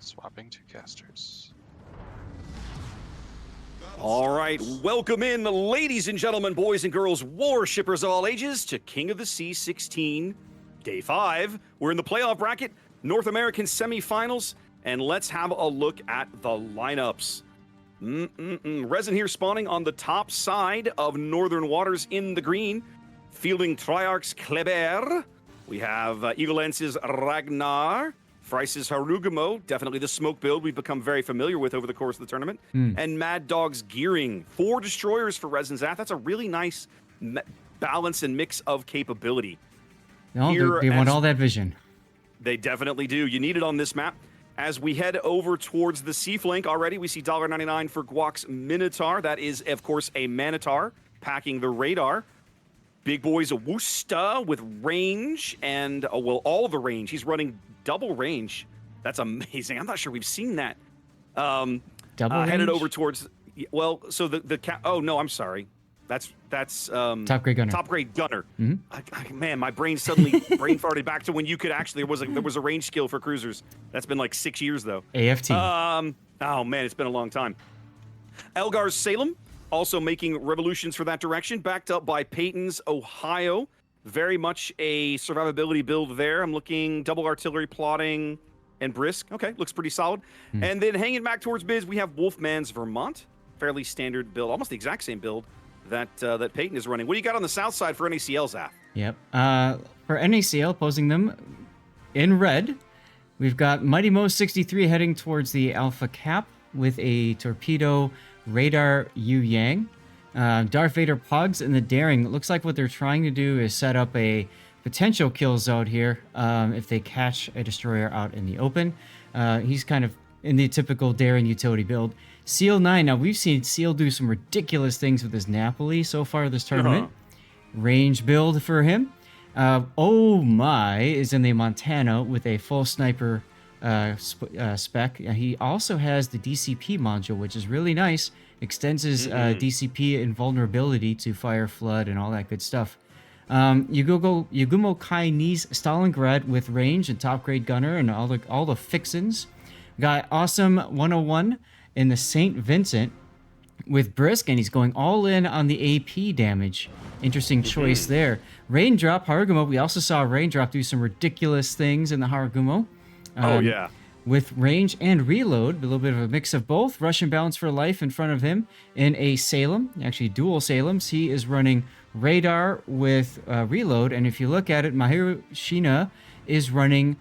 Swapping to casters. All right, welcome in, ladies and gentlemen, boys and girls, warshippers of all ages, to King of the Sea 16, Day 5. We're in the playoff bracket, North American semifinals, and let's have a look at the lineups. RESIN here spawning on the top side of Northern Waters in the green, fielding Triarch's Kleber. We have Eagle Lance's Ragnar. Frice's Harugumo, definitely the smoke build we've become very familiar with over the course of the tournament. And Mad Dog's Gearing. 4 destroyers for RESIN's Ath. That's a really nice balance and mix of capability. No, they want all that vision. They definitely do. You need it on this map. As we head over towards the sea flank already, we see $1.99 for Guac's Minotaur. That is, of course, a Manitar packing the radar. Big Boy's a Woosta with range and, well, all the range. He's running double range. That's amazing. I'm not sure we've seen that. Double range? Headed over towards, well, so oh, no, I'm sorry. That's Top grade gunner. Top grade gunner. Man, my brain suddenly brain farted back to when you could actually, there was a range skill for cruisers. That's been like 6 years, though. AFT. Oh, man, it's been a long time. Elgar's Salem. Also making revolutions for that direction, backed up by Peyton's Ohio. Very much a survivability build there. I'm looking double artillery plotting and brisk. Okay, looks pretty solid. And then hanging back towards Biz, we have Wolfman's Vermont. Fairly standard build, almost the exact same build that Peyton is running. What do you got on the south side for NACL, Zaf? Yep. For NACL, posing them in red, we've got Mighty Mo 63 heading towards the Alpha Cap with a torpedo radar Yu Yang. Darth Vader Pugs and the Daring. It looks like what they're trying to do is set up a potential kill zone here if they catch a destroyer out in the open. He's kind of in the typical Daring utility build. Seal 9. Now, we've seen Seal do some ridiculous things with his Napoli so far this tournament. Range build for him. Oh My is in the Montana with a full sniper spec. He also has the DCP module, which is really nice. Extends his DCP invulnerability to fire, flood, and all that good stuff. Yugumo Kai Ni's Stalingrad with range and top grade gunner and all the fixins. Got Awesome 101 in the St. Vincent with brisk, and he's going all in on the AP damage. Interesting choice there. Raindrop Harugumo. We also saw Raindrop do some ridiculous things in the Harugumo. Oh, yeah. With range and reload, a little bit of a mix of both. Russian Balance for Life in front of him in a Salem, actually dual Salems. He is running radar with reload, and if you look at it, Mahiru Shina is running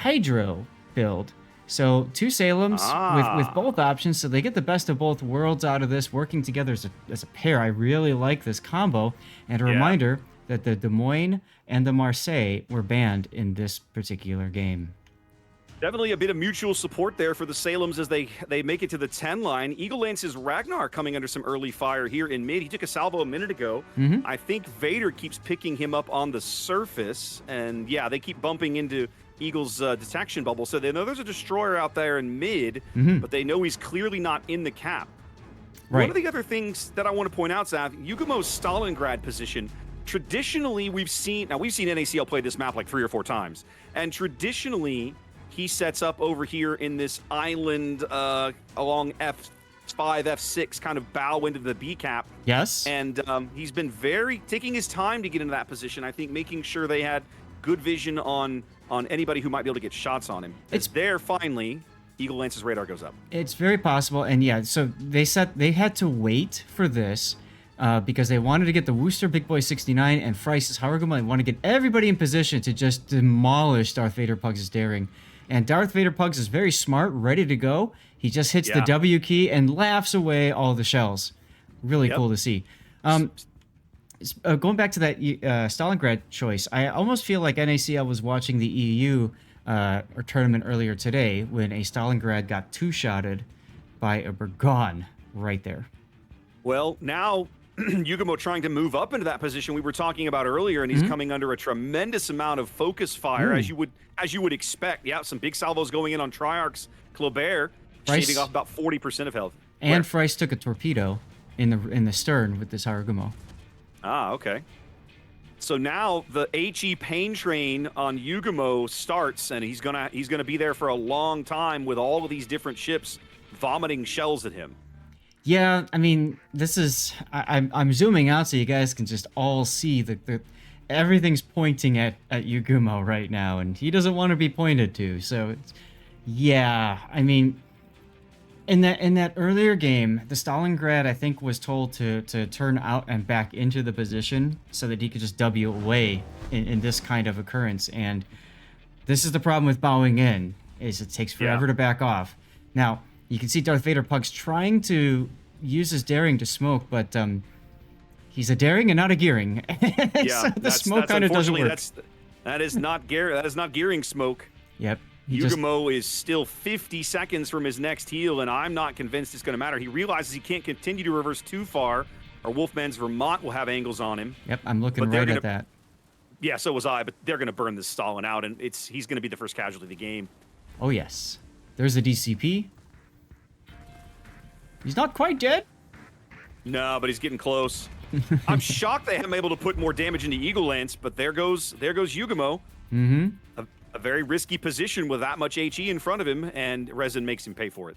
Hydro build. So 2 Salems with both options, so they get the best of both worlds out of this, working together as a pair. I really like this combo, and a reminder that the Des Moines and the Marseille were banned in this particular game. Definitely a bit of mutual support there for the Salems as they make it to the 10 line. Eagle Lance's Ragnar coming under some early fire here in mid. He took a salvo a minute ago. I think Vader keeps picking him up on the surface. And yeah, they keep bumping into Eagle's detection bubble. So they know there's a destroyer out there in mid, but they know he's clearly not in the cap. Right. One of the other things that I want to point out, Zav, Yugumo's Stalingrad position. Traditionally, we've seen NACL play this map like 3 or 4 times. And traditionally, he sets up over here in this island along F5, F6, kind of bow into the B cap. Yes. And he's been taking his time to get into that position. I think making sure they had good vision on anybody who might be able to get shots on him. It's there finally. Eagle Lance's radar goes up. It's very possible, and yeah, so they had to wait for this because they wanted to get the Wooster Big Boy 69 and Frice's Harugumo. They want to get everybody in position to just demolish Darth Vader Pugs' Daring. And Darth Vader Pugs is very smart, ready to go. He just hits the W key and laughs away all the shells. Really cool to see. Going back to that Stalingrad choice, I almost feel like NACL was watching the EU tournament earlier today when a Stalingrad got 2-shotted by a Burgon right there. Well, now Yugumo trying to move up into that position we were talking about earlier, and he's coming under a tremendous amount of focus fire, as you would expect. Yeah, some big salvos going in on Triarch's Kleber, shaving off about 40% of health. And Frice took a torpedo in the stern with this Harugumo. Ah, okay. So now the HE pain train on Yugamo starts, and he's gonna be there for a long time with all of these different ships vomiting shells at him. Yeah, I mean, this is I'm zooming out so you guys can just all see the everything's pointing at Yugumo right now, and he doesn't want to be pointed to. So, yeah, I mean, in that earlier game, the Stalingrad I think was told to turn out and back into the position so that he could just W away in this kind of occurrence. And this is the problem with bowing in, is it takes forever to back off. Now, you can see Darth Vader Pug's trying to use his daring to smoke, but he's a daring and not a gearing. Yeah, so the smoke kind of doesn't work. That is not gearing smoke. Yep. Yugamo is still 50 seconds from his next heal, and I'm not convinced it's going to matter. He realizes he can't continue to reverse too far, or Wolfman's Vermont will have angles on him. Yep, I'm looking right at that. Yeah, so was I, but they're going to burn this Stalin out, and he's going to be the first casualty of the game. Oh, yes. There's a DCP. He's not quite dead. No, but he's getting close. I'm shocked they haven't been able to put more damage into Eagle Lance, but there goes Yugamo. Mm-hmm. A very risky position with that much HE in front of him, and Resin makes him pay for it.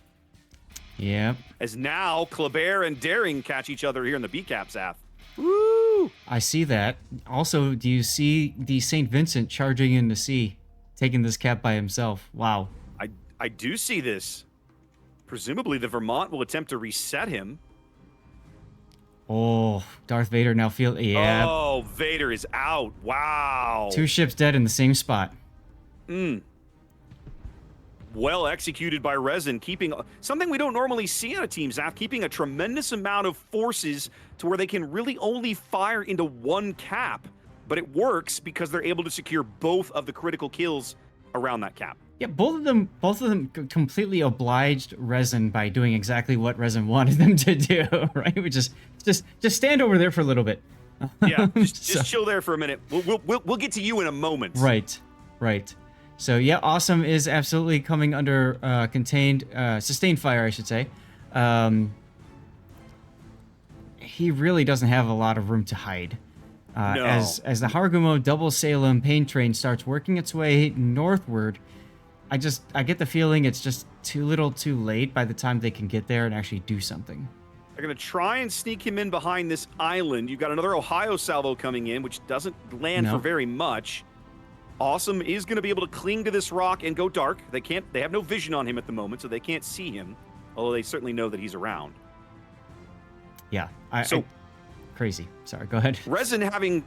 Yep. As now, Kleber and Daring catch each other here in the B-Cap, Zath. Woo! I see that. Also, do you see the St. Vincent charging in the sea, taking this cap by himself? Wow. I do see this. Presumably, the Vermont will attempt to reset him. Oh, Darth Vader now yeah. Oh, Vader is out. Wow. 2 ships dead in the same spot. Well executed by Resin, keeping something we don't normally see on a team, Zaf, keeping a tremendous amount of forces to where they can really only fire into one cap. But it works because they're able to secure both of the critical kills around that cap. Yeah, both of them completely obliged Resin by doing exactly what Resin wanted them to do, right? Which is just stand over there for a little bit. Yeah, just chill there for a minute. We'll get to you in a moment. Right. So yeah, Awesome is absolutely coming under sustained fire, I should say. He really doesn't have a lot of room to hide. No. As the Hargumo Double Salem pain train starts working its way northward, I get the feeling it's just too little too late by the time they can get there and actually do something. They're going to try and sneak him in behind this island. You've got another Ohio salvo coming in, which doesn't land for very much. Awesome is going to be able to cling to this rock and go dark. They have no vision on him at the moment, so they can't see him, although they certainly know that he's around. Yeah. Crazy. Sorry, go ahead. Resin having,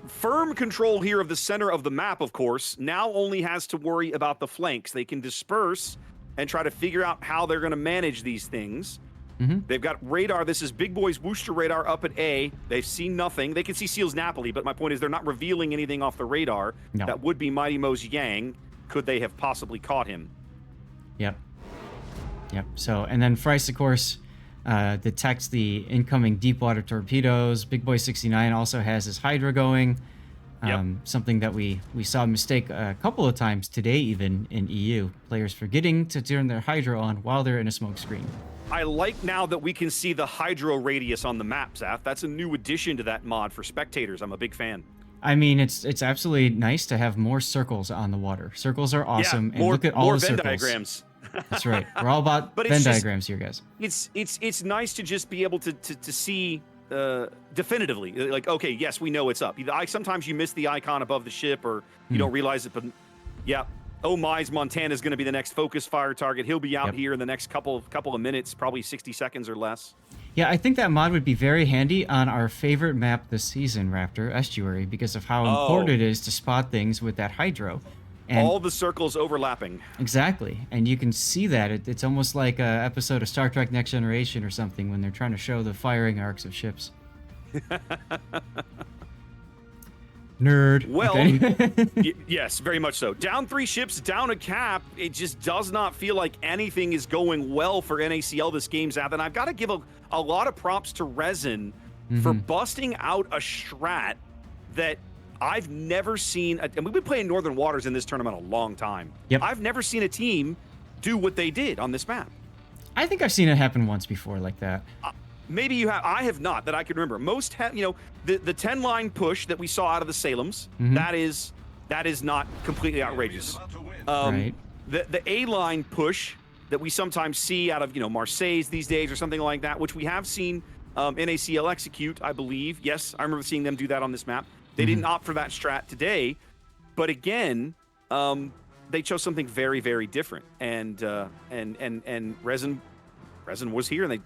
firm control here of the center of the map, of course, now only has to worry about the flanks. They can disperse and try to figure out how they're going to manage these things. Mm-hmm. They've got radar. This is Big Boy's Worcester radar up at A. They've seen nothing. They can see Seal's Napoli, but my point is they're not revealing anything off the radar. No. That would be Mighty Mo's Yang. Could they have possibly caught him? Yep. So, and then Fryce, of course, detects the incoming deep water torpedoes. Big Boy 69 also has his Hydra going. Something that we saw a mistake a couple of times today, even in EU. Players forgetting to turn their Hydra on while they're in a smoke screen. I like now that we can see the hydro radius on the map, Zaf. That's a new addition to that mod for spectators. I'm a big fan. I mean, it's absolutely nice to have more circles on the water. Circles are awesome, and look at all the Venn circles. diagrams. That's right. We're all about Venn diagrams here, guys. It's nice to just be able to see definitively, like, okay, yes, we know it's up. Sometimes you miss the icon above the ship, or you don't realize it, but yeah. Oh my's Montana's going to be the next focus fire target. He'll be out here in the next couple of minutes, probably 60 seconds or less. Yeah, I think that mod would be very handy on our favorite map this season, Raptor, Estuary, because of how important it is to spot things with that hydro. And all the circles overlapping. Exactly. And you can see that. It's almost like an episode of Star Trek Next Generation or something when they're trying to show the firing arcs of ships. Nerd. Well, okay. yes, very much so. Down 3 ships, down a cap. It just does not feel like anything is going well for NACL this game, Zap. And I've got to give a lot of props to Resin for busting out a strat that I've never seen. And we've been playing Northern Waters in this tournament a long time. Yep. I've never seen a team do what they did on this map. I think I've seen it happen once before like that. Maybe you have. I have not that I can remember. Most have, the 10 line push that we saw out of the Salems. That is not completely outrageous. Right. The A line push that we sometimes see out of Marseilles these days or something like that, which we have seen NACL execute, I believe. Yes, I remember seeing them do that on this map. They didn't opt for that strat today, but again, they chose something very, very different. And RESIN was here, and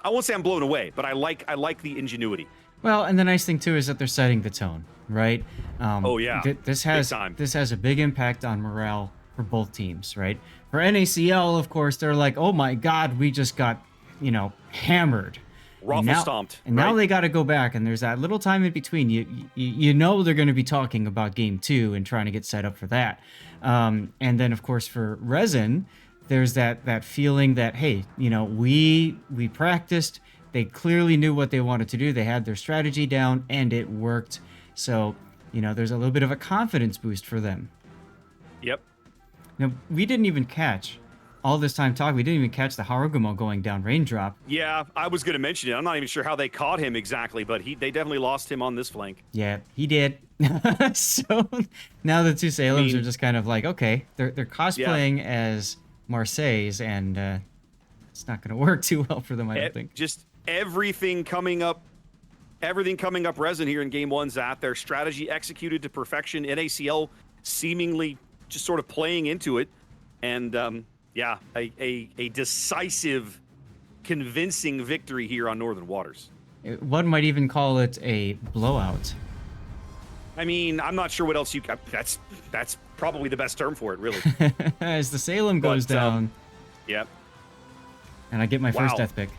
I won't say I'm blown away, but I like the ingenuity. Well, and the nice thing too is that they're setting the tone, right? Oh yeah, this has a big impact on morale for both teams, right? For NACL, of course, they're like, oh my God, we just got hammered. Raffle stomped. And now they got to go back, and there's that little time in between. You know they're going to be talking about game 2 and trying to get set up for that. And then, of course, for RESIN, there's that feeling that, hey, we practiced. They clearly knew what they wanted to do. They had their strategy down, and it worked. So, there's a little bit of a confidence boost for them. Yep. Now, we didn't even catch all this time talk. We didn't even catch the Harugumo going down raindrop. Yeah, I was going to mention it. I'm not even sure how they caught him exactly, but they definitely lost him on this flank. Yeah, he did. So now the two Salems are just kind of like, okay, they're cosplaying as Marseilles, and it's not going to work too well for them, I don't think. Just everything coming up RESIN here in game 1, Zat. Their strategy executed to perfection. NACL seemingly just sort of playing into it. And a decisive, convincing victory here on Northern Waters. One might even call it a blowout. I mean, I'm not sure what else that's probably the best term for it, really. As the Salem goes down. Yep. And I get my first death pick.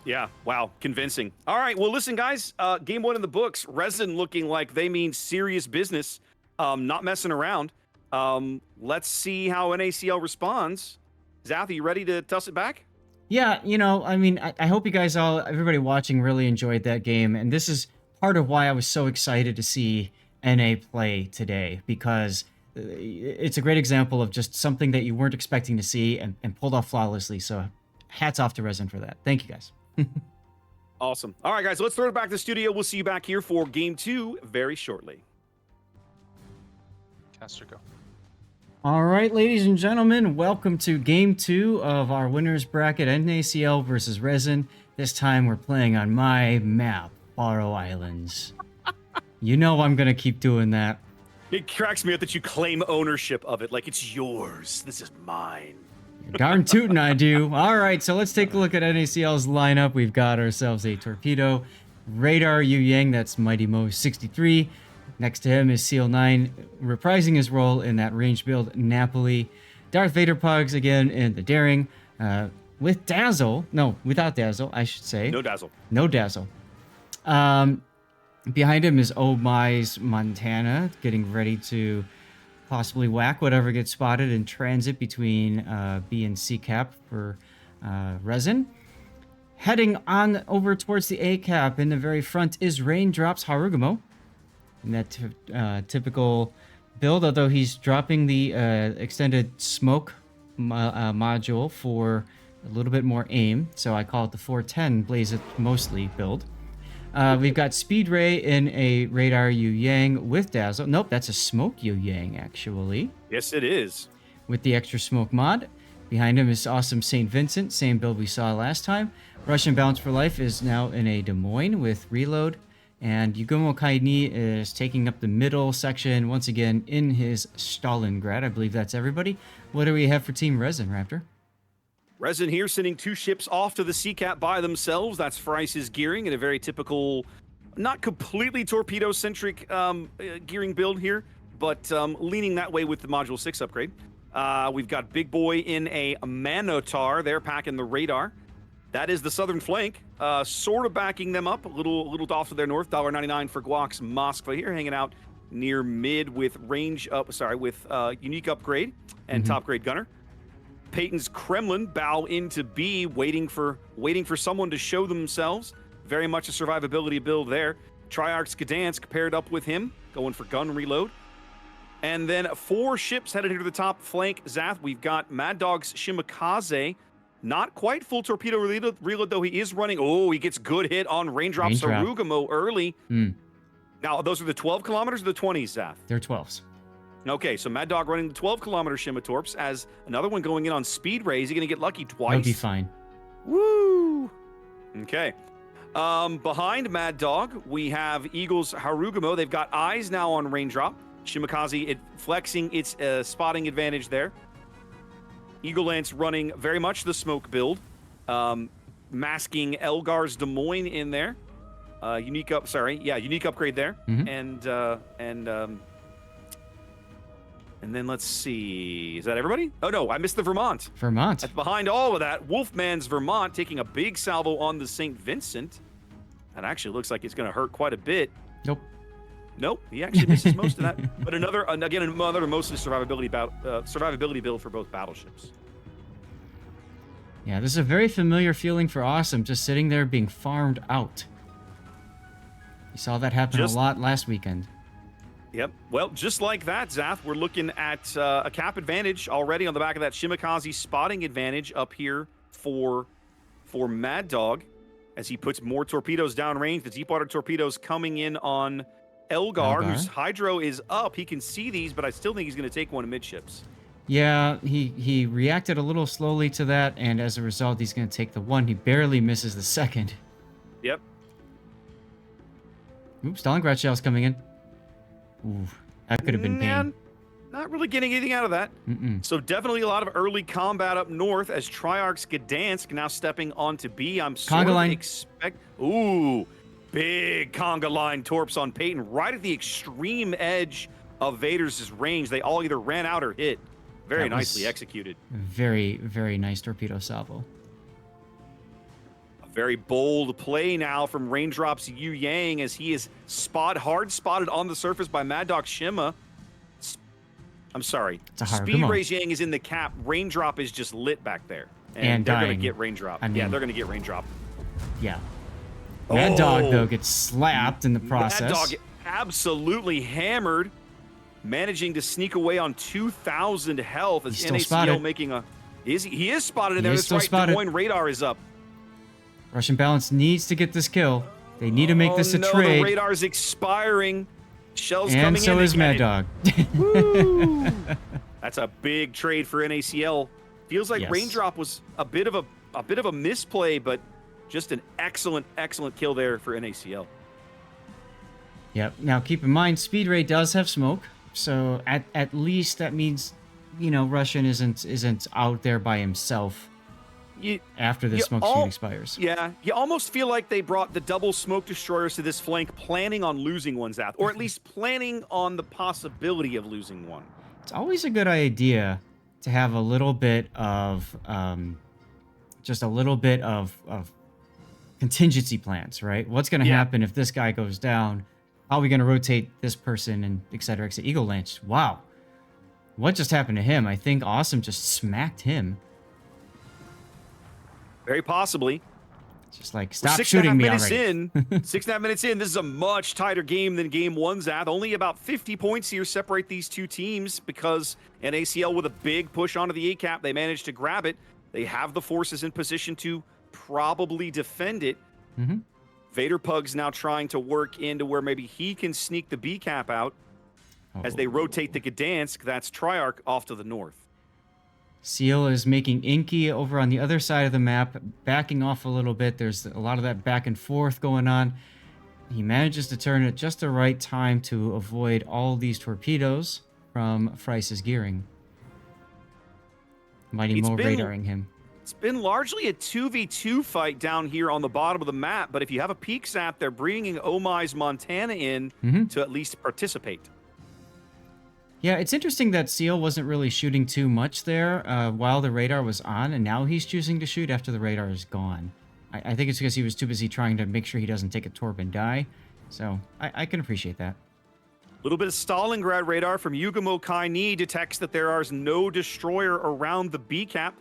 Yeah, wow, convincing. All right, well, listen, guys, game 1 in the books. RESIN looking like they mean serious business, not messing around. Let's see how NACL responds. Zath, are you ready to toss it back? Yeah, I mean, I hope you guys everybody watching really enjoyed that game. And this is part of why I was so excited to see NA play today, because it's a great example of just something that you weren't expecting to see and pulled off flawlessly. So hats off to RESIN for that. Thank you, guys. Awesome. All right, guys, let's throw it back to the studio. We'll see you back here for game 2 very shortly. Caster, go. All right, ladies and gentlemen, welcome to game 2 of our winners bracket, NACL versus RESIN. This time we're playing on my map, Faroe Islands. I'm going to keep doing that. It cracks me up that you claim ownership of it like it's yours. This is mine. Darn tootin' I do. All right, so let's take a look at NACL's lineup. We've got ourselves a Torpedo, Radar Yu Yang, that's Mighty Mo 63. Next to him is Seal 9, reprising his role in that range build, Napoli. Darth Vader Pugs again in the Daring, with Dazzle. No, without Dazzle, I should say. No Dazzle. No Dazzle. Behind him is Oh My's Montana, getting ready to possibly whack whatever gets spotted in transit between B and C cap for RESIN. Heading on over towards the A cap in the very front is Raindrops Harugumo. In that typical build, although he's dropping the extended smoke module for a little bit more aim, so I call it the 410 Blaze It Mostly build. We've got Speed Ray in a Radar Yu Yang with Dazzle. Nope, that's a Smoke Yu Yang, actually. Yes, it is. With the extra smoke mod. Behind him is awesome St. Vincent, same build we saw last time. Russian Balance for Life is now in a Des Moines with Reload. And Yugumo Kaini is taking up the middle section once again in his Stalingrad. I believe that's everybody. What do we have for Team RESIN, Raptor? RESIN here sending 2 ships off to the C-Cap by themselves. That's Frice's gearing in a very typical, not completely torpedo-centric gearing build here, but leaning that way with the Module 6 upgrade. We've got Big Boy in a Manotar. They're packing the radar. That is the southern flank, sort of backing them up a little off to their north. $1.99 for Guac's Moskva here, hanging out near mid with unique upgrade and top grade gunner. Peyton's Kremlin bow into B, waiting for someone to show themselves. Very much a survivability build there. Triarch's Gdansk paired up with him, going for gun reload. And then 4 ships headed here to the top flank. Zath, we've got Mad Dog's Shimakaze Not quite full torpedo reload, though he is running. Oh, he gets good hit on Raindrop's Raindrop. Arugamo early. Mm, Now, those are the 12 kilometers or the 20s, Zath? they're 12s. Okay, so Mad Dog running the 12-kilometer Shimmatorps as another one going in on speed ray. Is he going to get lucky twice? That'll be fine. Woo! Okay. Behind Mad Dog, we have Eagle's Harugamo. They've got eyes now on Raindrop. Shimakaze flexing its spotting advantage there. Eagle Lance running very much the smoke build, masking Elgar's Des Moines in there. Unique upgrade there. Mm-hmm. And then let's see. Is that everybody? Oh no, I missed the Vermont. Vermont. Behind all of that, Wolfman's Vermont taking a big salvo on the St. Vincent. That actually looks like it's going to hurt quite a bit. Nope, he actually misses most of that. But another mostly survivability build for both battleships. Yeah, this is a very familiar feeling for Awesome, just sitting there being farmed out. You saw that happen a lot last weekend. Yep. Well, just like that, Zath, we're looking at a cap advantage already on the back of that Shimakaze spotting advantage up here for Mad Dog as he puts more torpedoes downrange. The deep water torpedoes coming in on Elgar, whose hydro is up. He can see these, but I still think he's going to take one midships. Yeah, he reacted a little slowly to that, and as a result, he's going to take the one. He barely misses the second. Yep. Oops, Stalingrad shell's coming in. Ooh, that could have been pain. Not really getting anything out of that. So definitely a lot of early combat up north as Triarch's Gdansk now stepping onto B. I'm sort of expect. Ooh, big conga line torps on Peyton right at the extreme edge of Vader's range. They all either ran out or hit. Very nicely executed. Very, very nice torpedo salvo. A very bold play now from Raindrop's Yu Yang as he is hard spotted on the surface by Mad Dog Shimma. I'm sorry. Speed Ray's Yang is in the cap. Raindrop is just lit back there. And they're going to get Raindrop. They're going to get Raindrop. Yeah. Mad Dog, though, gets slapped in the process. Mad Dog absolutely hammered, managing to sneak away on 2,000 health as NACL making a... He is spotted in there. That's right. Des Moines radar is up. Russian Balance needs to get this kill. They need to make this a trade. The radar is expiring. Shells and coming in. And so is Mad Dog. Woo! That's a big trade for NACL. Feels like Raindrop was a bit of a misplay, but just an excellent kill there for NACL. Yep. Now keep in mind, Speed Ray does have smoke, so at least that means, Russian isn't out there by himself. After the smoke screen expires. Yeah, you almost feel like they brought the double smoke destroyers to this flank planning on losing one, Zath, or at least planning on the possibility of losing one. It's always a good idea to have a little bit of, just a little bit of contingency plans, right? What's going to happen if this guy goes down? How are we going to rotate this person and et cetera, et cetera. Eagle Lance, wow. What just happened to him? I think Awesome just smacked him. Very possibly. Just like, stop shooting me already. 6.5 minutes in, this is a much tighter game than game one, Zath. Only about 50 points here separate these two teams because NACL with a big push onto the A-cap, they managed to grab it. They have the forces in position to probably defend it. Vader Pug's now trying to work into where maybe he can sneak the B-cap out as they rotate the Gdansk. That's Triarch off to the north. Seal is making Inky over on the other side of the map, backing off a little bit. There's a lot of that back and forth going on. He manages to turn at just the right time to avoid all these torpedoes from Frice's gearing. Mighty Mo radaring him. It's been largely a 2v2 fight down here on the bottom of the map, but if you have a peek zap, they're bringing Omai's Montana in to at least participate. Yeah, it's interesting that Seal wasn't really shooting too much there while the radar was on, and now he's choosing to shoot after the radar is gone. I think it's because he was too busy trying to make sure he doesn't take a torp and die. So I can appreciate that. A little bit of Stalingrad radar from Yugamo Kaini detects that there is no destroyer around the B-cap.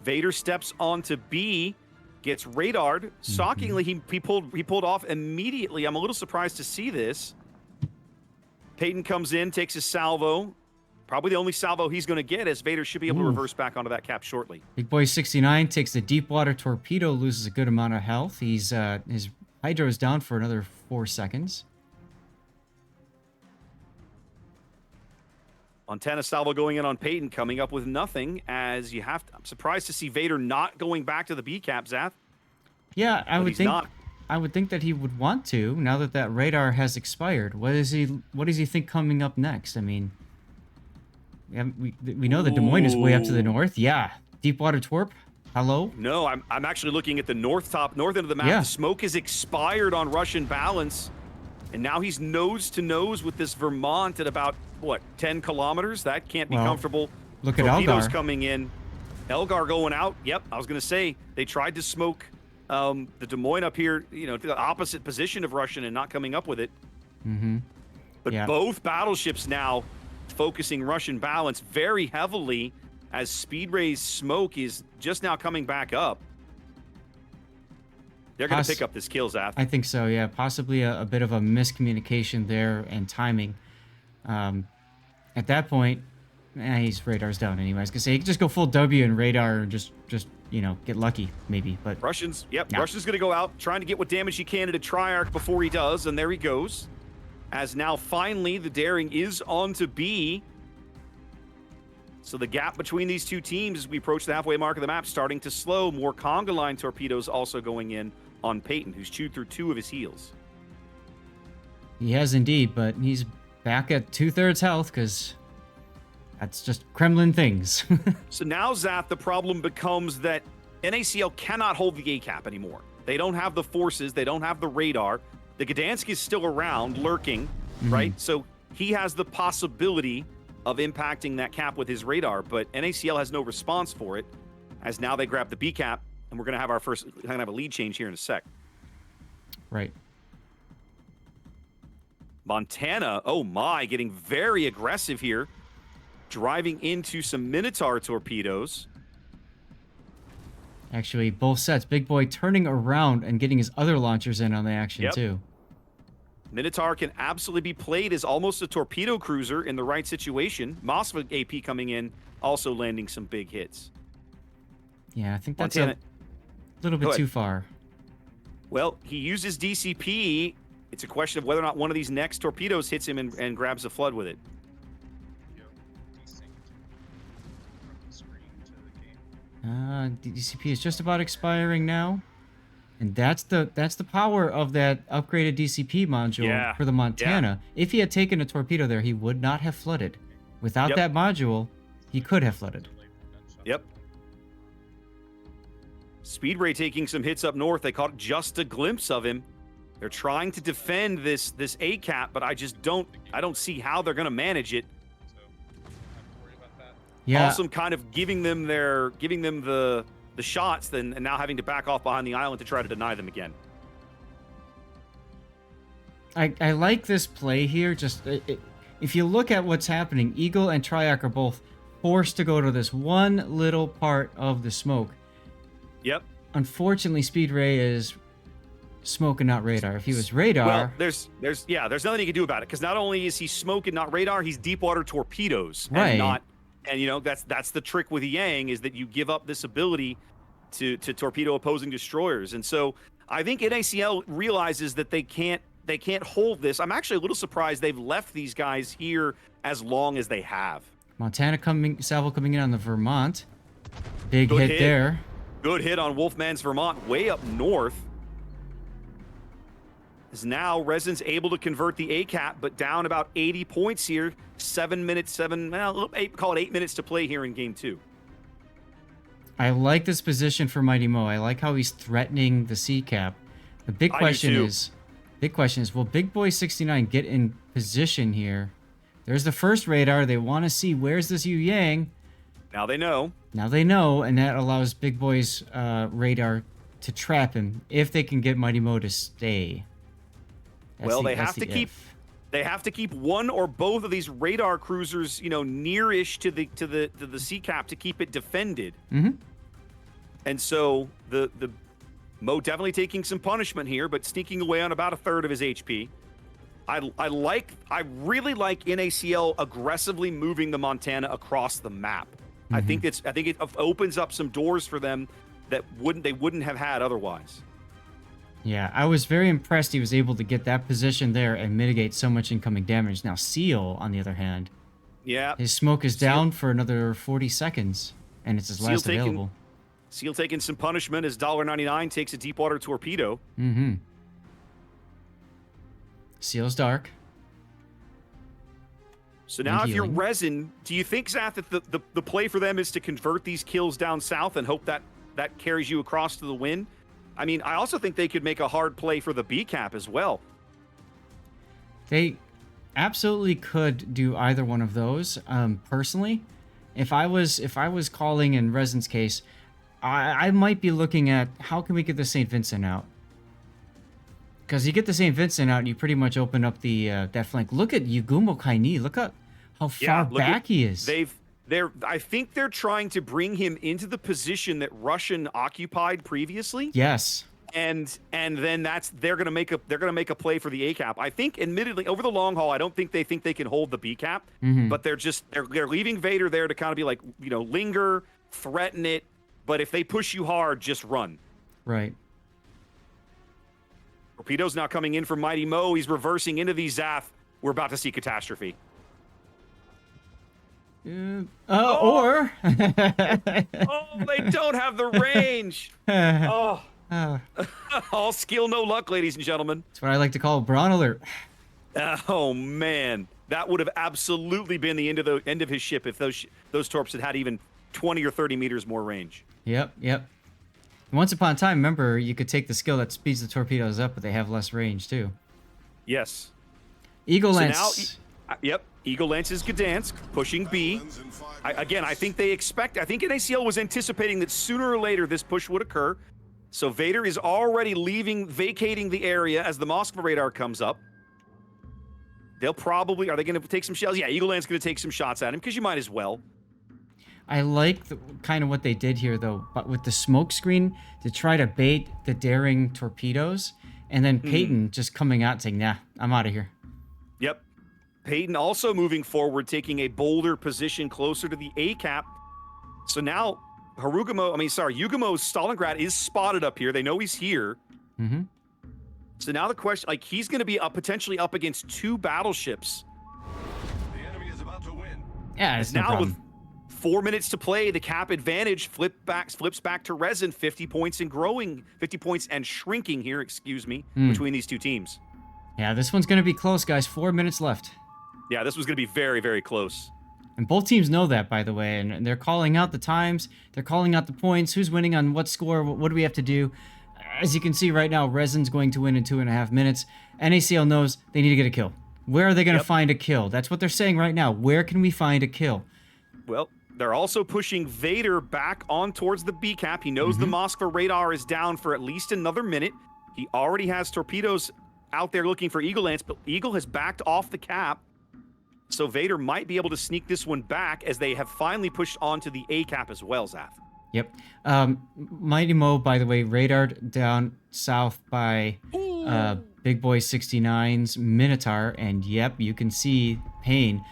Vader steps onto B, gets radared. Shockingly, he pulled off immediately. I'm a little surprised to see this. Peyton comes in, takes his salvo. Probably the only salvo he's going to get, as Vader should be able to reverse back onto that cap shortly. Big Boy 69 takes the deep water torpedo, loses a good amount of health. He's his hydro is down for another 4 seconds. Montana salvo going in on Peyton, coming up with nothing, as you have to. I'm surprised to see Vader not going back to the B cap, Zath. Yeah, I would think. Not. I would think that he would want to, now that that radar has expired. What does he think coming up next? I mean, yeah, we know that Des Moines is way up to the north. Yeah, Deepwater Torp. Hello? No, I'm actually looking at the north end of the map. Yeah. The smoke is expired on Russian balance, and now he's nose to nose with this Vermont at about, what, 10 kilometers? That can't be comfortable. Look at Torpedoes Elgar coming in. Elgar going out. Yep, I was going to say, they tried to smoke the Des Moines up here, you know, to the opposite position of Russian and not coming up with it. Mm-hmm. But both battleships now focusing Russian balance very heavily, as Speedray's smoke is just now coming back up. They're going to pick up this kill, Zath. I think so, yeah. Possibly a bit of a miscommunication there and timing. At that point, his radar's down anyway. I was going to say, he could just go full W and radar and just you know, get lucky, maybe. But Russians going to go out, trying to get what damage he can at a Triarch before he does, and there he goes. As now, finally, the Daring is on to B. So the gap between these two teams as we approach the halfway mark of the map starting to slow. More conga line torpedoes also going in on Peyton, who's chewed through 2 of his heals. He has indeed, but he's back at 2/3 health because that's just Kremlin things. So now, Zath, the problem becomes that NACL cannot hold the A cap anymore. They don't have the forces. They don't have the radar. The Gdansk is still around, lurking, right? So he has the possibility of impacting that cap with his radar, but NACL has no response for it, as now they grab the B cap, and we're going to have a lead change here in a sec. Right. Montana, oh my, getting very aggressive here, driving into some Minotaur torpedoes. Actually, both sets. Big Boy turning around and getting his other launchers in on the action, too. Minotaur can absolutely be played as almost a torpedo cruiser in the right situation. Mossva AP coming in, also landing some big hits. Yeah, I think that's Montana, a little bit too far. Well, he uses DCP. It's a question of whether or not one of these next torpedoes hits him and grabs a flood with it. DCP is just about expiring now. And that's the power of that upgraded DCP module for the Montana. If he had taken a torpedo there, he would not have flooded. Without that module, he could have flooded. Yep. Speedray taking some hits up north. They caught just a glimpse of him. They're trying to defend this A cap, but I don't see how they're going to manage it. Yeah. Awesome, kind of giving them the shots, and now having to back off behind the island to try to deny them again. I like this play here. Just if you look at what's happening, Eagle and Triarch are both forced to go to this one little part of the smoke. Yep. Unfortunately, Speedray is smoke and not radar. If he was radar, well, there's nothing he can do about it, because not only is he smoke and not radar, he's deep water torpedoes, right? And you know, that's the trick with Yang, is that you give up this ability to torpedo opposing destroyers. And so I think NACL realizes that they can't hold this. I'm actually a little surprised they've left these guys here as long as they have. Montana salvo coming in on the Vermont. Big hit there. Good hit on Wolfman's Vermont, way up north. Is now RESIN's able to convert the A cap, but down about 80 points here. 7 minutes, call it 8 minutes to play here in game 2. I like this position for Mighty Mo. I like how he's threatening the C cap. The big question is, will Big Boy 69 get in position here? There's the first radar. They want to see where's this Yu Yang. Now they know. And that allows Big Boy's radar to trap him if they can get Mighty Mo to stay. They have to keep one or both of these radar cruisers, you know, nearish to the sea cap to keep it defended. Mm-hmm. And so the Mo definitely taking some punishment here, but sneaking away on about a third of his HP. I really like NACL aggressively moving the Montana across the map. I think it opens up some doors for them that they wouldn't have had otherwise. Yeah, I was very impressed he was able to get that position there and mitigate so much incoming damage. Now, Seal, on the other hand, yeah, his smoke is down for another 40 seconds, and it's his last available. Seal taking some punishment as $1.99 takes a deep water torpedo. Seal's dark. So now if you're Resin, do you think, Zath, that the play for them is to convert these kills down south and hope that carries you across to the win? I mean, I also think they could make a hard play for the B cap as well. They absolutely could do either one of those. Personally, if I was calling in Resin's case, I might be looking at how can we get the St. Vincent out. Because you get the St. Vincent out, and you pretty much open up the that flank. Look at Yugumo Kaini. Look at how far back he is. I think they're trying to bring him into the position that Russian occupied previously. Yes. And then they're gonna make a play for the A cap. I think, admittedly, over the long haul, I don't think they can hold the B cap. But they're leaving Vader there to kind of be like, linger, threaten it. But if they push you hard, just run. Right. Torpedo's now coming in from Mighty Mo. He's reversing into these Zath. We're about to see catastrophe. Or... they don't have the range. All skill, no luck, ladies and gentlemen. That's what I like to call a Brawn alert. Oh, man. That would have absolutely been the end of his ship if those torps had even 20 or 30 meters more range. Yep. Once upon a time, remember, you could take the skill that speeds the torpedoes up, but they have less range, too. Yes. Eagle Lance. Yep. Eagle Lance is Gdansk, pushing B. I think NACL was anticipating that sooner or later this push would occur. So Vader is already vacating the area as the Moskva radar comes up. Are they going to take some shells? Yeah, Eagle Lance going to take some shots at him, because you might as well. I like kind of what they did here, though, but with the smoke screen to try to bait the daring torpedoes, and then Peyton just coming out saying, nah, I'm out of here. Yep. Peyton also moving forward, taking a bolder position closer to the A cap. So now Yugumo's Stalingrad is spotted up here. They know he's here. So now the question, he's going to be potentially up against 2 battleships. The enemy is about to win. Yeah, it's no problem. With 4 minutes to play, the cap advantage flips back to Resin, 50 points and shrinking here, between these two teams. Yeah, this one's going to be close, guys. 4 minutes left. Yeah, this was going to be very, very close. And both teams know that, by the way, and they're calling out the times, they're calling out the points, who's winning on what score, what do we have to do. As you can see right now, Resin's going to win in 2.5 minutes. NACL knows they need to get a kill. Where are they going to find a kill? That's what they're saying right now. Where can we find a kill? Well, they're also pushing Vader back on towards the B cap. He knows the Moskva radar is down for at least another minute. He already has torpedoes out there looking for Eagle Lance, but Eagle has backed off the cap. So Vader might be able to sneak this one back as they have finally pushed onto the A cap as well, Zath. Yep. Mighty Mo, by the way, radared down south by Big Boy 69's Minotaur, and yep, you can see Payne.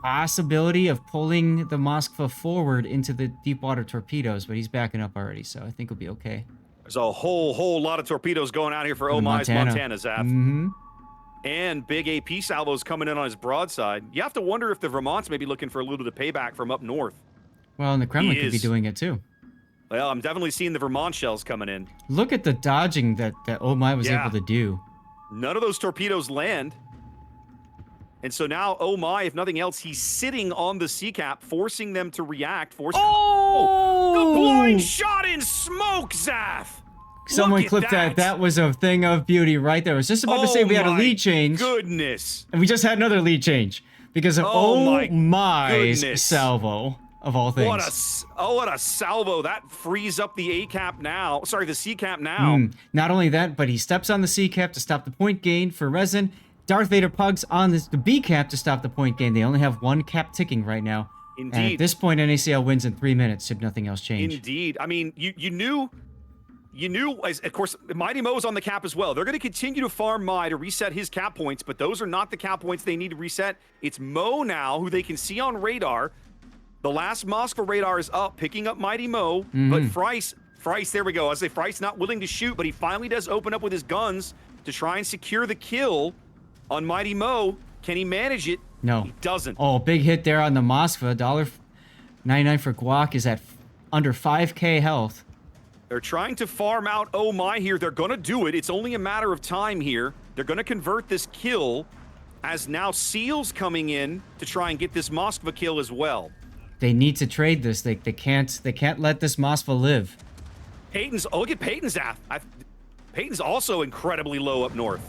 Possibility of pulling the Moskva forward into the deep water torpedoes, but he's backing up already, so I think he'll be okay. There's a whole lot of torpedoes going out here for Omai's Montana, Zath. And big AP salvos coming in on his broadside. You have to wonder if the Vermont's maybe looking for a little bit of payback from up north. Well, and the Kremlin could be doing it too. Well, I'm definitely seeing the Vermont shells coming in. Look at the dodging that Omai was able to do. None of those torpedoes land. And so now Omai, if nothing else, he's sitting on the C cap, forcing them to react. The blind shot in smoke, Zath! Someone clipped that. That was a thing of beauty right there. I was just about to say we had a lead change. Goodness. And we just had another lead change because of Omai's salvo of all things. What a salvo. That frees up the A cap now. Sorry, the C cap now. Not only that, but he steps on the C cap to stop the point gain for Resin. Darth Vader pugs on the B cap to stop the point gain. They only have 1 cap ticking right now. Indeed. And at this point, NACL wins in 3 minutes should nothing else change. Indeed. I mean, you knew you knew, of course, Mighty Mo's on the cap as well. They're going to continue to farm Mai to reset his cap points, but those are not the cap points they need to reset. It's Mo now, who they can see on radar. The last Moskva radar is up, picking up Mighty Mo, but Frice, there we go. I say Frice not willing to shoot, but he finally does open up with his guns to try and secure the kill on Mighty Mo. Can he manage it? No. He doesn't. Oh, big hit there on the Moskva. $1.99 for Guac is at under 5k health. They're trying to farm out Oh My here. They're going to do it. It's only a matter of time here. They're going to convert this kill as now Seal's coming in to try and get this Moskva kill as well. They need to trade this. They can't let this Moskva live. Peyton's, oh, look at Peyton's app. Peyton's also incredibly low up north.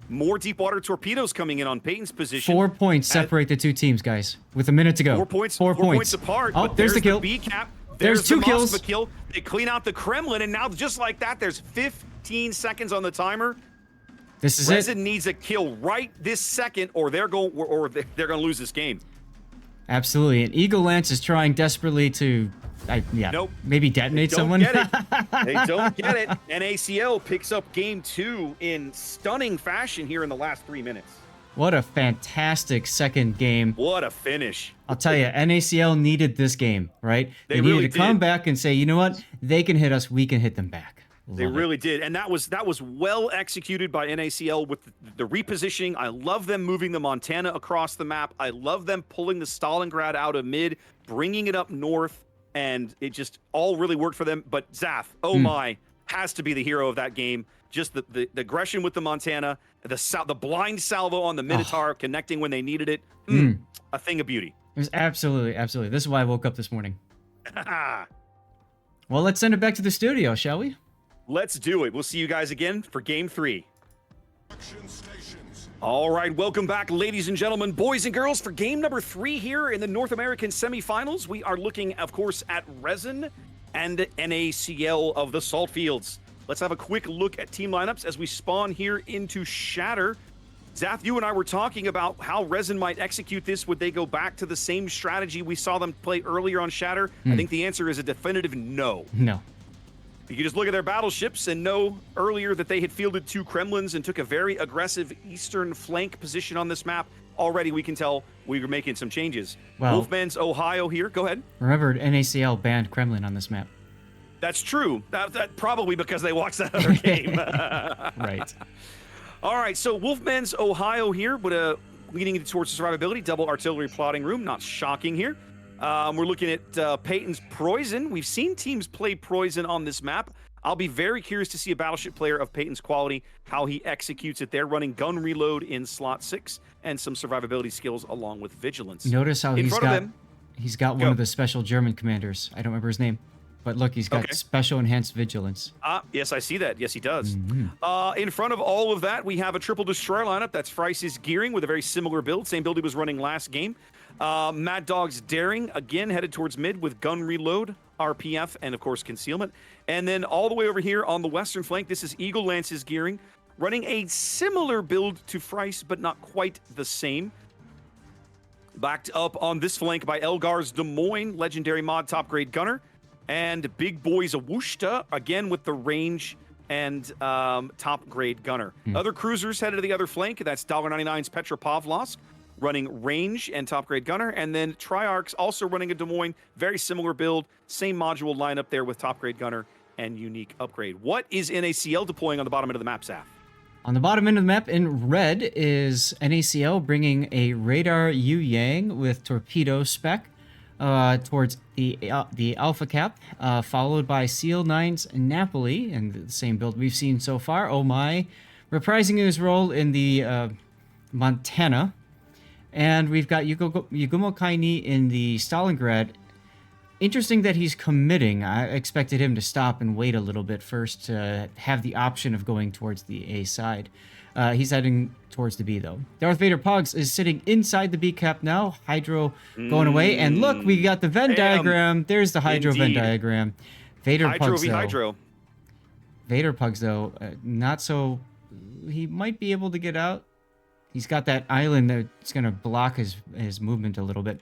More deep water torpedoes coming in on Peyton's position. 4 points separate the two teams, guys, with a minute to go. 4 points. 4 points apart. Oh, there's the kill. B cap. There's two the kills. Kill. They clean out the Kremlin, and now just like that, there's 15 seconds on the timer. This is RESIN it. needs a kill right this second, or they're going to lose this game. Absolutely. And Eagle Lance is trying desperately to, Nope. maybe detonate someone. Get it. They don't get it. NACL picks up game 2 in stunning fashion here in the last 3 minutes. What a fantastic second game. What a finish. I'll tell you, NACL needed this game, right? They needed really to come did. back and say, you know what? They can hit us. We can hit them back. They really did, and that was well executed by NACL with the repositioning. I love them moving the Montana across the map. I love them pulling the Stalingrad out of mid, bringing it up north, and it just all really worked for them. But Zaf, oh my, has to be the hero of that game. Just the aggression with the Montana, the blind salvo on the Minotaur connecting when they needed it. A thing of beauty. It was absolutely. This is why I woke up this morning. Well, let's send it back to the studio, shall we? Let's do it. We'll see you guys again for game 3. Action stations. All right, welcome back, ladies and gentlemen, boys and girls, for game number 3 here in the North American semifinals. We are looking, of course, at RESIN and NACL of the Saltfields. Let's have a quick look at team lineups as we spawn here into Shatter. Zath, you and I were talking about how RESIN might execute this. Would they go back to the same strategy we saw them play earlier on Shatter? I think the answer is a definitive no. No. You can just look at their battleships and know earlier that they had fielded 2 Kremlins and took a very aggressive eastern flank position on this map. Already we can tell we were making some changes. Well, Wolfman's Ohio here. Go ahead. Remember, NACL banned Kremlin on this map. That's true. That probably because they watched that other game. Right. All right, so Wolfman's Ohio here, but leaning towards survivability, double artillery plotting room. Not shocking here. We're looking at Peyton's Poison. We've seen teams play Poison on this map. I'll be very curious to see a battleship player of Peyton's quality, how he executes it there, running gun reload in slot 6 and some survivability skills along with vigilance. Notice how he's got one Go. of the special German commanders. I don't remember his name. But look, he's got special enhanced vigilance. Yes, I see that. Yes, he does. In front of all of that, we have a triple destroyer lineup. That's Frice's Gearing with a very similar build. Same build he was running last game. Mad Dog's Daring, again, headed towards mid with gun reload, RPF, and, of course, concealment. And then all the way over here on the western flank, this is Eagle Lance's Gearing, running a similar build to Frice, but not quite the same. Backed up on this flank by Elgar's Des Moines, legendary mod top-grade gunner. And Big Boy's Awushta, again with the range and top-grade gunner. Other cruisers headed to the other flank. That's $1.99's Petropavlovsk, running range and top-grade gunner. And then Triarch's also running a Des Moines, very similar build, same module lineup there with top-grade gunner and unique upgrade. What is NACL deploying on the bottom end of the map, Saf? On the bottom end of the map in red is NACL bringing a radar Yu Yang with torpedo spec towards the Alpha Cap, followed by Seal 9's Napoli, and the same build we've seen so far. Oh my, reprising his role in the Montana. And we've got Yugumo Kaini in the Stalingrad. Interesting that he's committing. I expected him to stop and wait a little bit first to have the option of going towards the A side. He's heading towards the B, though. Darth Vader Pogs is sitting inside the B cap now. Hydro going away. And look, we got the Venn diagram. There's the Hydro Venn diagram. Vader Hydro Pugs, v. though. Hydro. Vader Pugs, though, not so... He might be able to get out. He's got that island that's going to block his movement a little bit.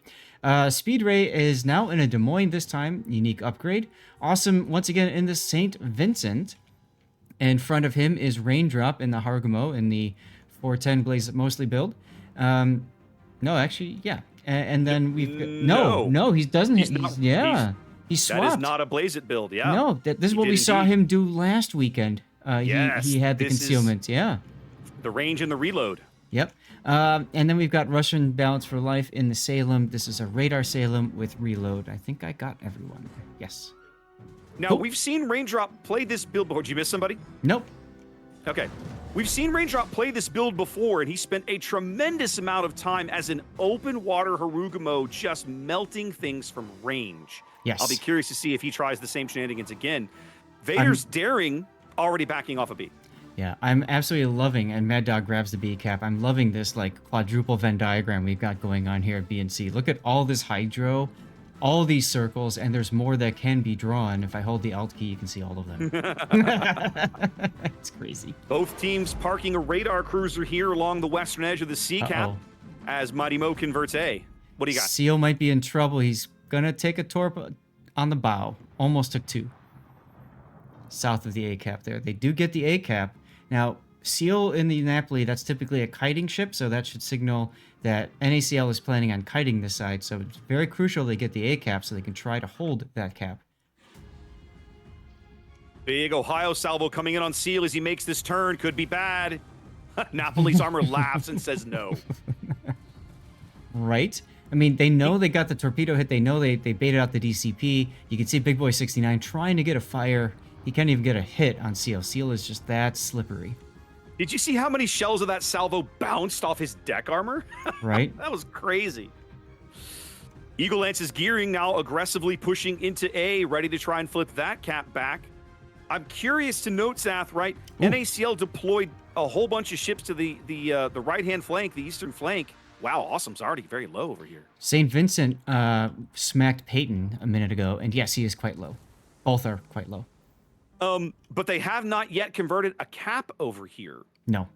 Speed Ray is now in a Des Moines this time. Unique upgrade. Awesome, once again, in the St. Vincent. In front of him is Raindrop in the Harugumo in the 410 Blaze Mostly build. No, actually, yeah. And then we've got, no, he doesn't. He's swapped. That is not a Blaze It build, yeah. No, this is what we saw him do last weekend. Yes, he had the concealment, yeah. The range and the reload. Yep. And then we've got Russian Balance for Life in the Salem. This is a radar Salem with reload. I think I got everyone. Yes. Now, we've seen Raindrop play this build before. Did you miss somebody? Nope. Okay. We've seen Raindrop play this build before, and he spent a tremendous amount of time as an open water Harugumo just melting things from range. Yes. I'll be curious to see if he tries the same shenanigans again. Vader's daring already backing off a B. Yeah, I'm absolutely loving, and Mad Dog grabs the B cap. I'm loving this like quadruple Venn diagram we've got going on here at B and C. Look at all this hydro, all these circles, and there's more that can be drawn. If I hold the Alt key, you can see all of them. It's crazy. Both teams parking a radar cruiser here along the western edge of the C cap as Mighty Mo converts A. What do you got? Seal might be in trouble. He's gonna take a torp on the bow. Almost took 2. South of the A cap there. They do get the A cap. Now, Seal in the Napoli, that's typically a kiting ship, so that should signal that NACL is planning on kiting this side, so it's very crucial they get the A cap so they can try to hold that cap. Big Ohio salvo coming in on Seal as he makes this turn. Could be bad. Napoli's armor laughs and says no. Right? I mean, they know they got the torpedo hit. They know they baited out the DCP. You can see Big Boy 69 trying to get a fire. He can't even get a hit on Seal. Seal is just that slippery. Did you see how many shells of that salvo bounced off his deck armor? Right. That was crazy. Eagle Lance is gearing now, aggressively pushing into A, ready to try and flip that cap back. I'm curious to note, Zath, right? Ooh. NACL deployed a whole bunch of ships to the right-hand flank, the eastern flank. Wow, Awesome's already very low over here. St. Vincent smacked Peyton a minute ago, and yes, he is quite low. Both are quite low. But they have not yet converted a cap over here. No.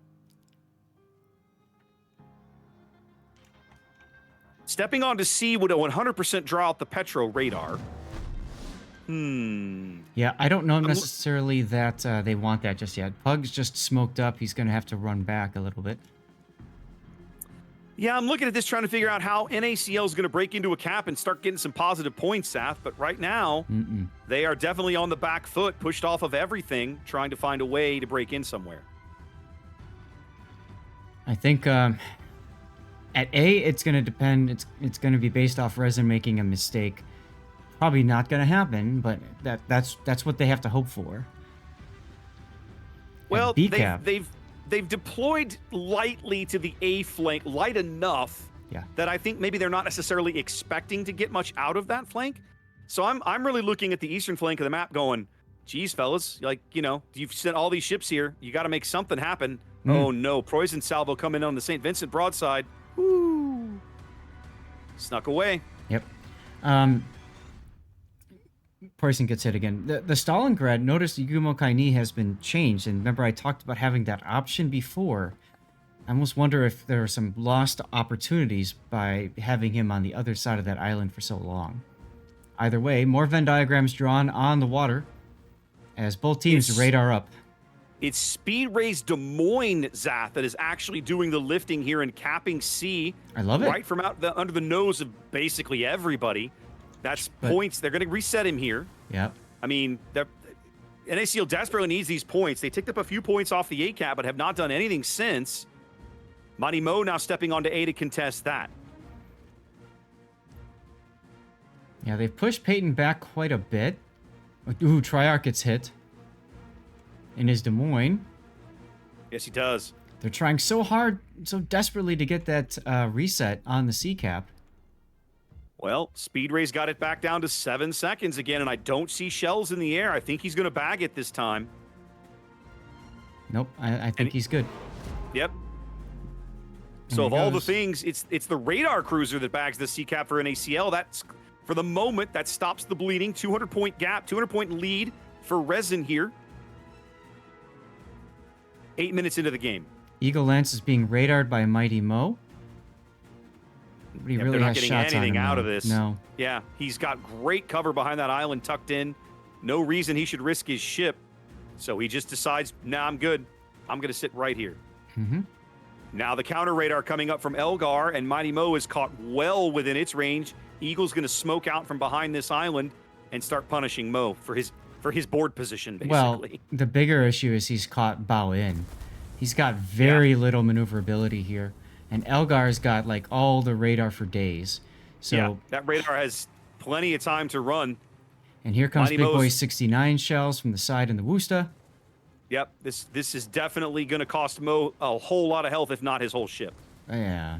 Stepping onto C would 100% draw out the Petro radar. Yeah, I don't know necessarily that they want that just yet. Pug's just smoked up. He's going to have to run back a little bit. Yeah, I'm looking at this trying to figure out how NACL is going to break into a cap and start getting some positive points, Seth. But right now, they are definitely on the back foot, pushed off of everything, trying to find a way to break in somewhere. I think at A, it's going to depend. It's going to be based off RESIN making a mistake. Probably not going to happen, but that's what they have to hope for. Well, they've deployed lightly to the A flank, light enough that I think maybe they're not necessarily expecting to get much out of that flank. So I'm really looking at the eastern flank of the map going, geez, fellas, like, you know, you've sent all these ships here. You got to make something happen. Oh, no. Poison salvo coming in on the St. Vincent broadside. Woo. Snuck away. Yep. Poison gets hit again. The Stalingrad, notice Yugumo Kaini has been changed. And remember, I talked about having that option before. I almost wonder if there are some lost opportunities by having him on the other side of that island for so long. Either way, more Venn diagrams drawn on the water as both teams radar up. It's Speed Ray's Des Moines, Zath, that is actually doing the lifting here and capping C. I love it. Right from under the nose of basically everybody. That's points. They're going to reset him here. Yep. I mean, NACL desperately needs these points. They ticked up a few points off the A cap, but have not done anything since. Mighty Mo now stepping onto A to contest that. Yeah, they've pushed Peyton back quite a bit. Ooh, Triarch gets hit. In his Des Moines. Yes, he does. They're trying so hard, so desperately to get that reset on the C cap. Well, Speed Ray's got it back down to 7 seconds again, and I don't see shells in the air. I think he's going to bag it this time. Nope, I think he's good. Yep. So of all the things, it's the radar cruiser that bags the C cap for NACL. That's, for the moment, that stops the bleeding. 200-point gap, 200-point lead for RESIN here. 8 minutes into the game. Eagle Lance is being radared by Mighty Mo. But he Yep, really they're not has getting shots on anything him, out though. of this. No. Yeah, he's got great cover behind that island tucked in. No reason he should risk his ship. So he just decides, nah, I'm good. I'm going to sit right here. Mm-hmm. Now the counter radar coming up from Elgar, and Mighty Mo is caught well within its range. Eagle's going to smoke out from behind this island and start punishing Mo for his board position, basically. Well, the bigger issue is he's caught bow in. He's got very little maneuverability here. And Elgar's got, like, all the radar for days. So, yeah, that radar has plenty of time to run. And here comes Mighty Big Mo's- Boy 69 shells from the side in the Worcester. Yep, this is definitely going to cost Mo a whole lot of health, if not his whole ship. Yeah.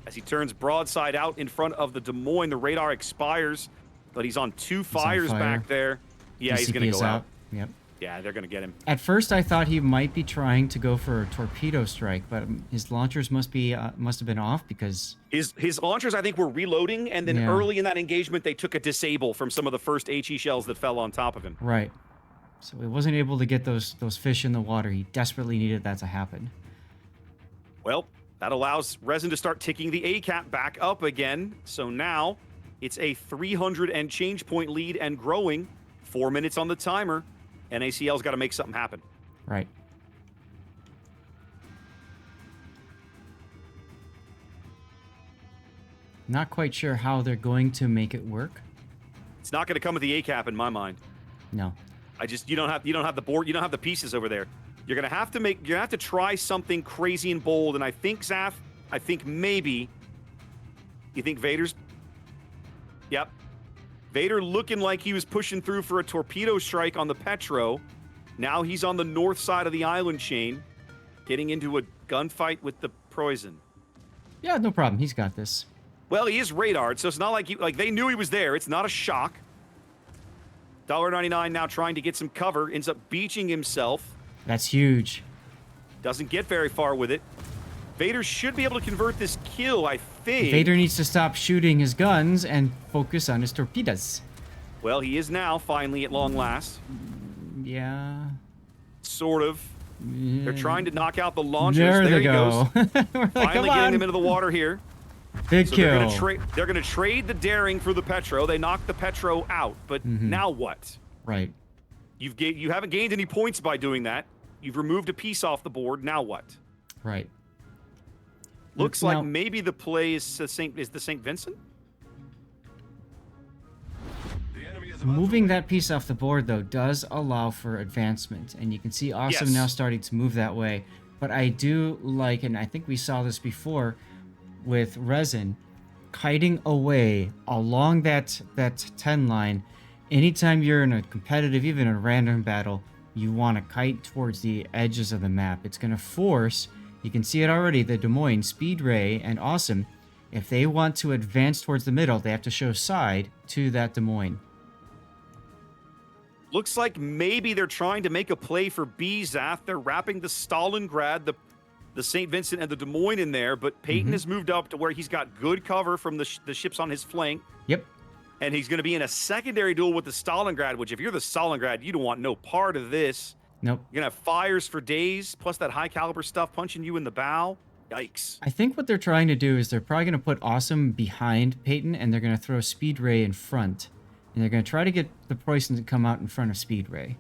As he turns broadside out in front of the Des Moines, the radar expires, but he's on two fires fire. back there. Yeah, he's going DCP to is go out. Yep. Yeah, they're going to get him. At first, I thought he might be trying to go for a torpedo strike, but his launchers must have been off because His launchers, I think, were reloading, and then Yeah. early in that engagement, they took a disable from some of the first HE shells that fell on top of him. right. So he wasn't able to get those fish in the water. He desperately needed that to happen. Well, that allows Resin to start ticking the A cap back up again. So now it's a 300 and change point lead and growing. 4 minutes on the timer. NACL's got to make something happen. Right. Not quite sure how they're going to make it work. It's not going to come with the A cap in my mind. No. You don't have the board, you don't have the pieces over there. You're gonna have to try something crazy and bold. And I think Zaf, maybe. You think Vader's? Yep. Vader looking like he was pushing through for a torpedo strike on the Petro. Now he's on the north side of the island chain, getting into a gunfight with the Poison. Yeah, no problem. He's got this. Well, he is radared, so it's not like they knew he was there. It's not a shock. $1.99 now trying to get some cover, ends up beaching himself. That's huge. Doesn't get very far with it. Vader should be able to convert this kill, I think. Vader needs to stop shooting his guns and focus on his torpedoes. Well, he is now, finally, at long last. Yeah. Sort of. They're trying to knock out the launchers. There he they goes. go. We're like, Finally come getting on. them into the water here. Big So kill. they're gonna trade the daring for the Petro. They knocked the Petro out, but now what? Right. You haven't gained any points by doing that. You've removed a piece off the board. Now what? Right. Looks Now- like maybe the play is the St. Vincent. The enemy is about Moving that piece off the board, though, does allow for advancement. And you can see Awesome Yes. now starting to move that way. But I do like, and I think we saw this before with Resin, kiting away along that 10 line. Anytime you're in a competitive, even a random battle, you want to kite towards the edges of the map. It's going to force, you can see it already, the Des Moines, Speed Ray, and Awesome. If they want to advance towards the middle, they have to show side to that Des Moines. Looks like maybe they're trying to make a play for B, Zaf. They're wrapping the Stalingrad, the St. Vincent, and the Des Moines in there, but Peyton has moved up to where he's got good cover from the ships on his flank. Yep. And he's going to be in a secondary duel with the Stalingrad, which if you're the Stalingrad, you don't want no part of this. Nope. You're going to have fires for days, plus that high caliber stuff punching you in the bow. Yikes. I think what they're trying to do is they're probably going to put Awesome behind Peyton, and they're going to throw Speed Ray in front. And they're going to try to get the Poison to come out in front of Speed Ray.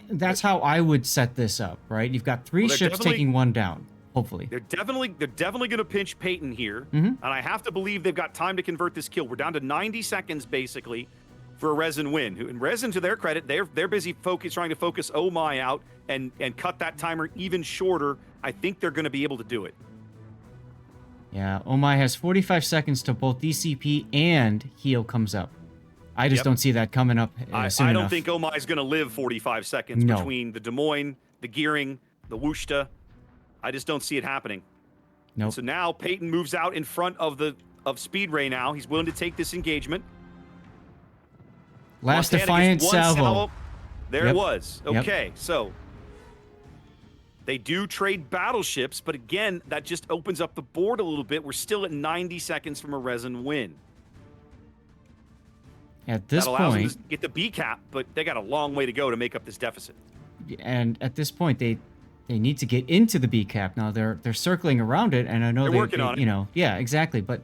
That's how I would set this up, right? You've got three they're ships definitely- taking one down, hopefully. They're definitely going to pinch Peyton here, and I have to believe they've got time to convert this kill. We're down to 90 seconds basically for a Resin win. And Resin, to their credit, they're busy trying to focus Oh My out and cut that timer even shorter. I think they're going to be able to do it. Yeah, Omai has 45 seconds till both DCP and Heal comes up. I just Yep. don't see that coming up soon I don't enough. think Oh My's going to live 45 seconds No. between the Des Moines, the Gearing, the Worcester. I just don't see it happening. Nope. So now Peyton moves out in front of Speed Ray now. He's willing to take this engagement. Last Montana Defiant gets one salvo. There Yep. it was. Yep. Okay, so they do trade battleships, but again, that just opens up the board a little bit. We're still at 90 seconds from a Resin win. At this That allows them point, to get the B cap, but they got a long way to go to make up this deficit. and at this point they need to get into the B cap. Now they're circling around it, and I know They're working on it. You know, yeah, exactly. But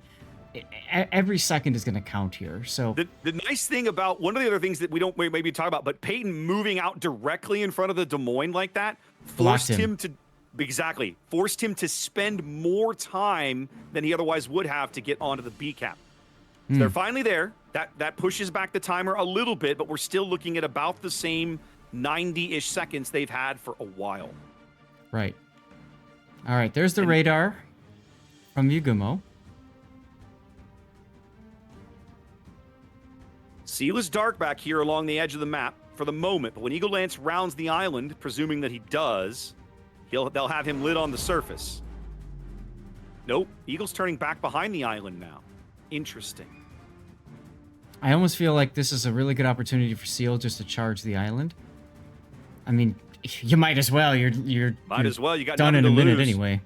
every second is going to count here. So the nice thing about one of the other things that we don't maybe talk about, but Peyton moving out directly in front of the Des Moines like that forced him to spend more time than he otherwise would have to get onto the B cap. So they're finally there. That pushes back the timer a little bit, but we're still looking at about the same 90-ish seconds they've had for a while. Right. All right, there's the radar from Yugumo. Seal is dark back here along the edge of the map for the moment, but when Eagle Lance rounds the island, presuming that he does, they'll have him lit on the surface. Nope, Eagle's turning back behind the island now. Interesting. I almost feel like this is a really good opportunity for Seal just to charge the island. I mean, you might as well. You got done in a minute lose. anyway.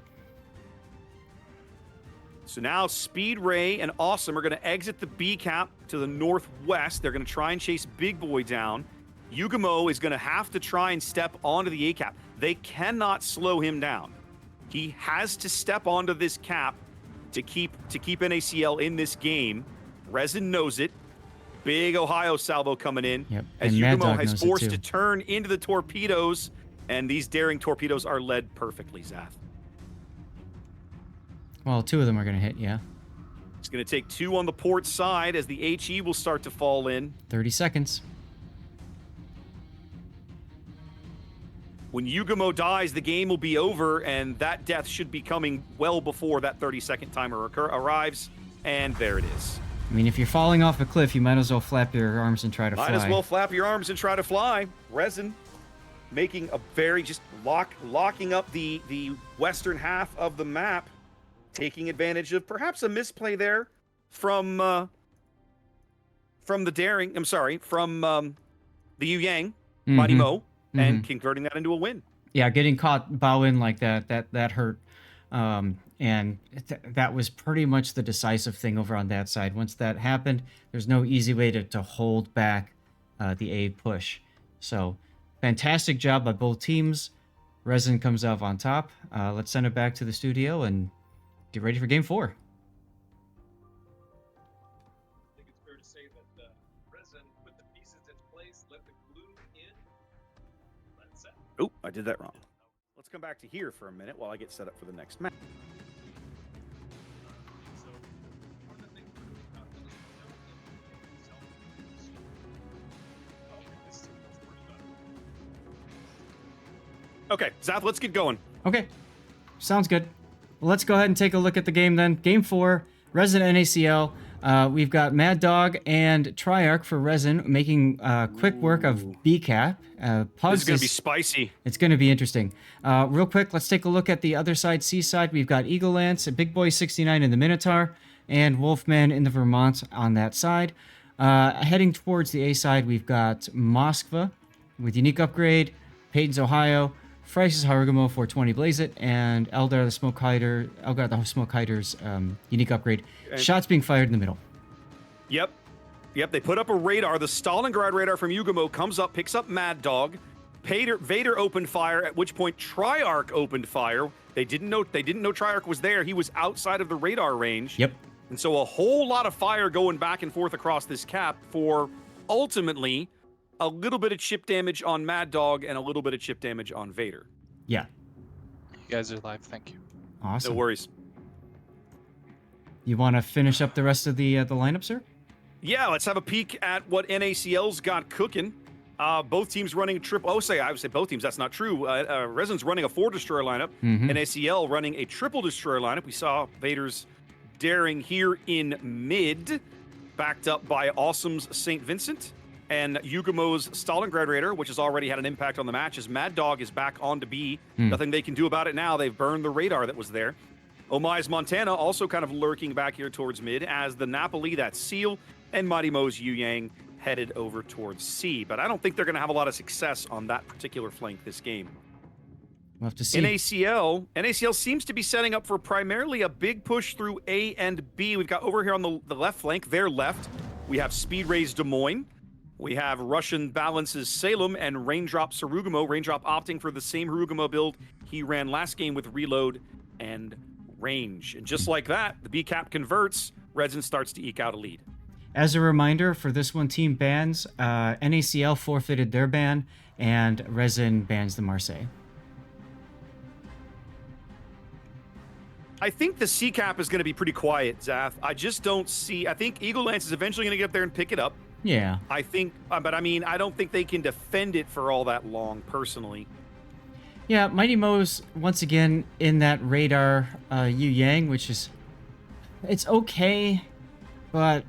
So now Speed Ray and Awesome are going to exit the B cap to the northwest. They're going to try and chase Big Boy down. Yugumo is going to have to try and step onto the A cap. They cannot slow him down. He has to step onto this cap to keep NACL in this game. RESIN knows it. Big Ohio salvo coming in. Yep. As and Yugumo has forced to turn into the torpedoes, and these daring torpedoes are led perfectly, Zath. Well, 2 of them are going to hit, yeah. It's going to take 2 on the port side as the HE will start to fall in. 30 seconds. When Yugumo dies, the game will be over, and that death should be coming well before that 30-second timer arrives. And there it is. I mean, if you're falling off a cliff, you might as well flap your arms and try to fly. Might as well flap your arms and try to fly. RESIN making a very just locking up the western half of the map, taking advantage of perhaps a misplay there from the daring. I'm sorry, from the Yu Yang, Mighty Mo, and converting that into a win. Yeah, getting caught bow in like that hurt. And that was pretty much the decisive thing over on that side. Once that happened, there's no easy way to hold back the A push. So, fantastic job by both teams. RESIN comes out on top. Let's send it back to the studio and get ready for Game 4. I think it's fair to say that RESIN, with the pieces in place, let the glue in. That's set. Oh, I did that wrong. Let's come back to here for a minute while I get set up for the next match. So, one of the things we're doing about this is Okay, Zath, let's get going. Okay, sounds good. Well, let's go ahead and take a look at the game then. Game 4, RESIN NACL. We've got Mad Dog and Triarch for RESIN making quick work of BCAP. This is going to be spicy. It's going to be interesting. Real quick, let's take a look at the other side, C side. We've got Eagle Lance, Big Boy 69 in the Minotaur, and Wolfman in the Vermont on that side. Heading towards the A side, we've got Moskva with Unique Upgrade, Peyton's Ohio, Frice's Harugumo 420 Blaze It, and Elgar the Smoke Hider's Unique Upgrade. Shots being fired in the middle. Yep, they put up a radar. The Stalingrad radar from Yugumo comes up, picks up Mad Dog. Vader opened fire, at which point Triarch opened fire. They didn't know Triarch was there. He was outside of the radar range. Yep. And so a whole lot of fire going back and forth across this cap for ultimately a little bit of chip damage on Mad Dog and a little bit of chip damage on Vader. Yeah. You guys are live. Thank you. Awesome. No worries. You want to finish up the rest of the lineup, sir? Yeah, let's have a peek at what NACL's got cooking. Both teams running triple. I would say both teams. That's not true. RESIN's running a 4-destroyer lineup. NACL running a triple destroyer lineup. We saw Vader's daring here in mid, backed up by Awesome's St. Vincent and Yugumo's Stalingrad Raider, which has already had an impact on the match, as Mad Dog is back on to B. Nothing they can do about it now. They've burned the radar that was there. Omai's Montana also kind of lurking back here towards mid, as the Napoli, that's Seal, and Mighty Mo's Yu Yang headed over towards C. But I don't think they're going to have a lot of success on that particular flank this game. We'll have to see. NACL seems to be setting up for primarily a big push through A and B. We've got over here on the left flank, their left, we have Speed Ray's Des Moines. We have Russian balances Salem and Raindrop Sarugumo. Raindrop opting for the same Harugumo build he ran last game with reload and range. And just like that, the B cap converts. RESIN starts to eke out a lead. As a reminder, for this one, team bans, NACL forfeited their ban, and RESIN bans the Marseille. I think the C cap is going to be pretty quiet, Zath. I just don't see... I think Eagle Lance is eventually going to get up there and pick it up. Yeah. I think... but I mean, I don't think they can defend it for all that long, personally. Yeah, Mighty Mo's, once again, in that radar Yu Yang, which is... It's okay, but...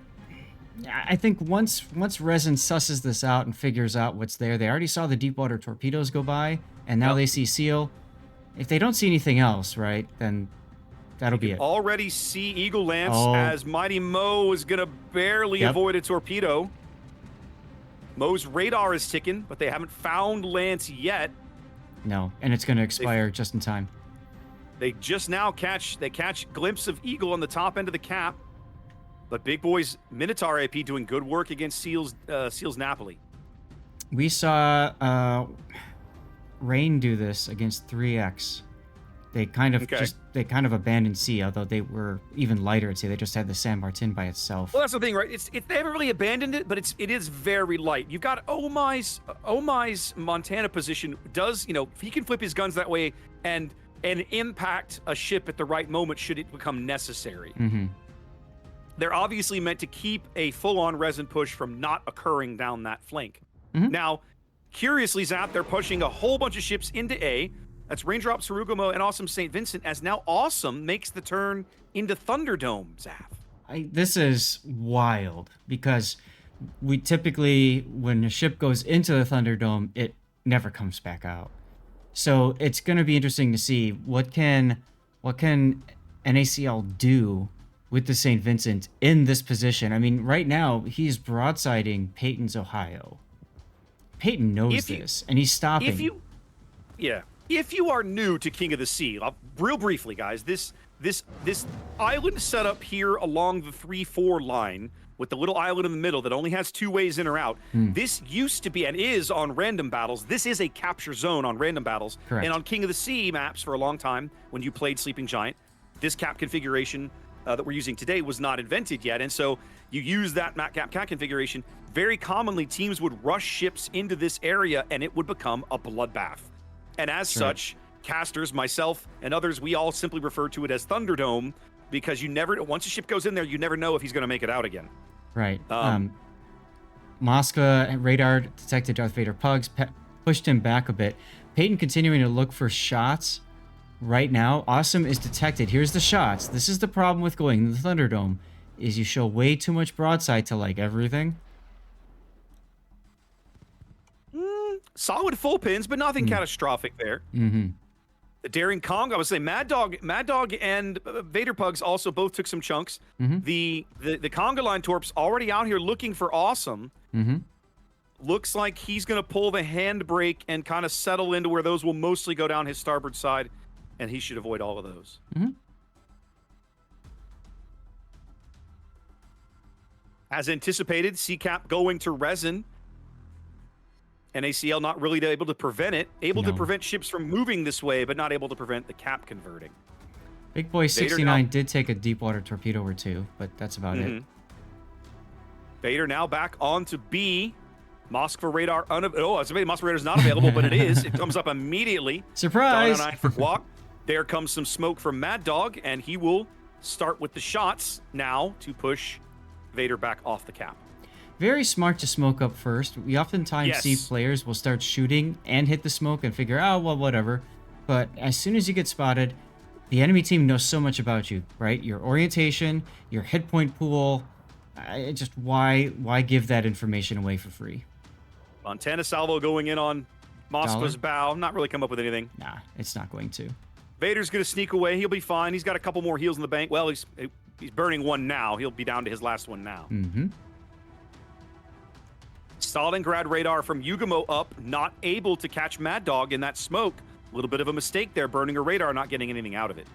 I think once RESIN susses this out and figures out what's there, they already saw the deep water torpedoes go by, and now they see SEAL. If they don't see anything else, right, then that'll be it. Already see Eagle Lance as Mighty Mo is going to barely avoid a torpedo. Mo's radar is ticking, but they haven't found Lance yet. No, and it's going to expire just in time. They just now catch glimpse of Eagle on the top end of the cap. But Big Boy's Minotaur AP doing good work against Seal's Napoli. We saw Rain do this against 3X. They kind of abandoned C, although they were even lighter at C. They just had the San Martin by itself. Well, that's the thing, right? They haven't really abandoned it, but it is very light. You've got Omai's Montana position does, if he can flip his guns that way and impact a ship at the right moment should it become necessary. Mm-hmm. They're obviously meant to keep a full-on RESIN push from not occurring down that flank. Mm-hmm. Now, curiously, Zap, they're pushing a whole bunch of ships into A. That's Raindrop, Sarugumo, and Awesome St. Vincent, as now Awesome makes the turn into Thunderdome, Zap. This is wild, because we typically, when a ship goes into the Thunderdome, it never comes back out. So it's going to be interesting to see what can NACL do with the St. Vincent in this position. I mean, right now, he's broadsiding Peyton's Ohio. Peyton knows this, and he's stopping. If you are new to King of the Sea, real briefly, guys, this island setup here along the 3-4 line with the little island in the middle that only has 2 ways in or out, this used to be and is on random battles. This is a capture zone on random battles. Correct. And on King of the Sea maps for a long time, when you played Sleeping Giant, this cap configuration that we're using today was not invented yet. And so you use that cap configuration. Very commonly, teams would rush ships into this area and it would become a bloodbath. And as such, casters, myself, and others, we all simply refer to it as Thunderdome because once a ship goes in there, you never know if he's going to make it out again. Right. Moskva radar detected Darth Vader Pugs, pushed him back a bit. Peyton continuing to look for shots. Right now, Awesome is detected. Here's the shots. This is the problem with going in the Thunderdome, is you show way too much broadside to like everything. Solid full pins, but nothing catastrophic there. Mm-hmm. The Daring Kong, I would say Mad Dog and Vader Pugs also both took some chunks. Mm-hmm. The Conga line Torp's already out here looking for Awesome. Mm-hmm. Looks like he's going to pull the handbrake and kind of settle into where those will mostly go down his starboard side, and he should avoid all of those. Mm-hmm. As anticipated, C-Cap going to RESIN. NACL not really able to prevent it. Able to prevent ships from moving this way, but not able to prevent the cap converting. Big Boy 69 did take a deep water torpedo or 2, but that's about it. Vader now back on to B. Moskva radar Moskva radar is not available, but it is. It comes up immediately. Surprise! Dawn 9 for Guac. There comes some smoke from Mad Dog, and he will start with the shots now to push Vader back off the cap. Very smart to smoke up first. We oftentimes see players will start shooting and hit the smoke and figure, oh, well, whatever. But as soon as you get spotted, the enemy team knows so much about you, right? Your orientation, your hit point pool. Just why give that information away for free? Montana Salvo going in on Moskva's bow. Not really come up with anything. Nah, it's not going to. Vader's going to sneak away. He'll be fine. He's got a couple more heals in the bank. Well, he's burning one now. He'll be down to his last one now. Mm-hmm. Stalingrad radar from Yugamo up, not able to catch Mad Dog in that smoke. A little bit of a mistake there, burning a radar, not getting anything out of it.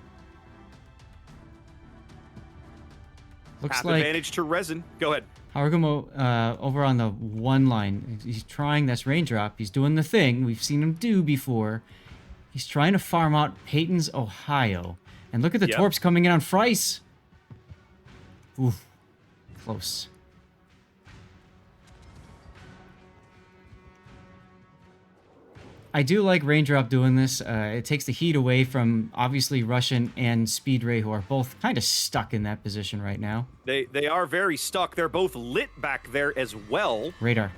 Looks Half like advantage to Resin. Go ahead. Harugumo over on the 1 line. He's trying this raindrop. He's doing the thing we've seen him do before. He's trying to farm out Peyton's Ohio. And look at the torps coming in on Frice. Oof. Close. I do like Raindrop doing this. It takes the heat away from, obviously, Russian and Speed Ray, who are both kind of stuck in that position right now. They are very stuck. They're both lit back there as well. Radar.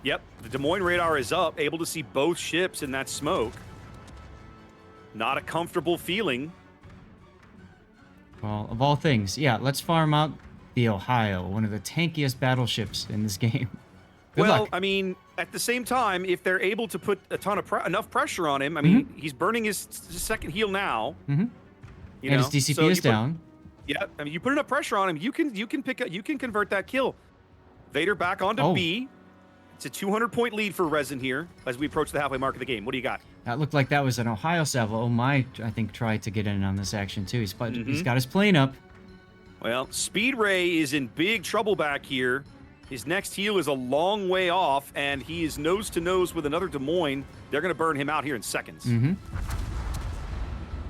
Yep, the Des Moines radar is up, able to see both ships in that smoke. Not a comfortable feeling. Well, of all things, yeah, let's farm out the Ohio, one of the tankiest battleships in this game. Good luck. I mean, at the same time, if they're able to put a ton of enough pressure on him, I mean, he's burning his second heal now. And his DCP is down. Yeah, I mean, you put enough pressure on him, you can convert that kill. Vader back onto B. It's a 200-point lead for Resin here as we approach the halfway mark of the game. What do you got? That looked like that was an Ohio salvo. Oh my, I think tried to get in on this action too. He's got his plane up. Well, Speed Ray is in big trouble back here. His next heal is a long way off, and he is nose to nose with another Des Moines. They're going to burn him out here in seconds.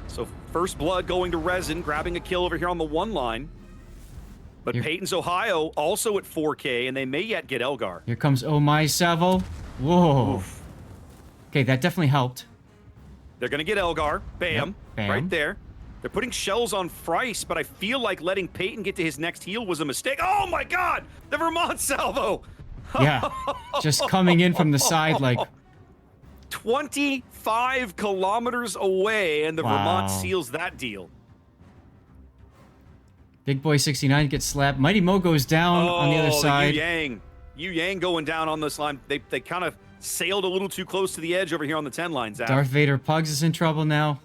So first blood going to Resin, grabbing a kill over here on the 1 line. But Peyton's Ohio also at 4K, and they may yet get Elgar. Here comes Oh My Salvo. Whoa. Oof. Okay, that definitely helped. They're going to get Elgar. Bam. Yep, bam. Right there. They're putting shells on Frice, but I feel like letting Peyton get to his next heal was a mistake. Oh my God! The Vermont salvo! Yeah, just coming in from the side like... 25 kilometers away, and the Vermont seals that deal. Big Boy 69 gets slapped. Mighty Mo goes down on the other side. Yu Yang going down on this line. They kind of sailed a little too close to the edge over here on the 10 line, Zach. Darth Vader Pugs is in trouble now.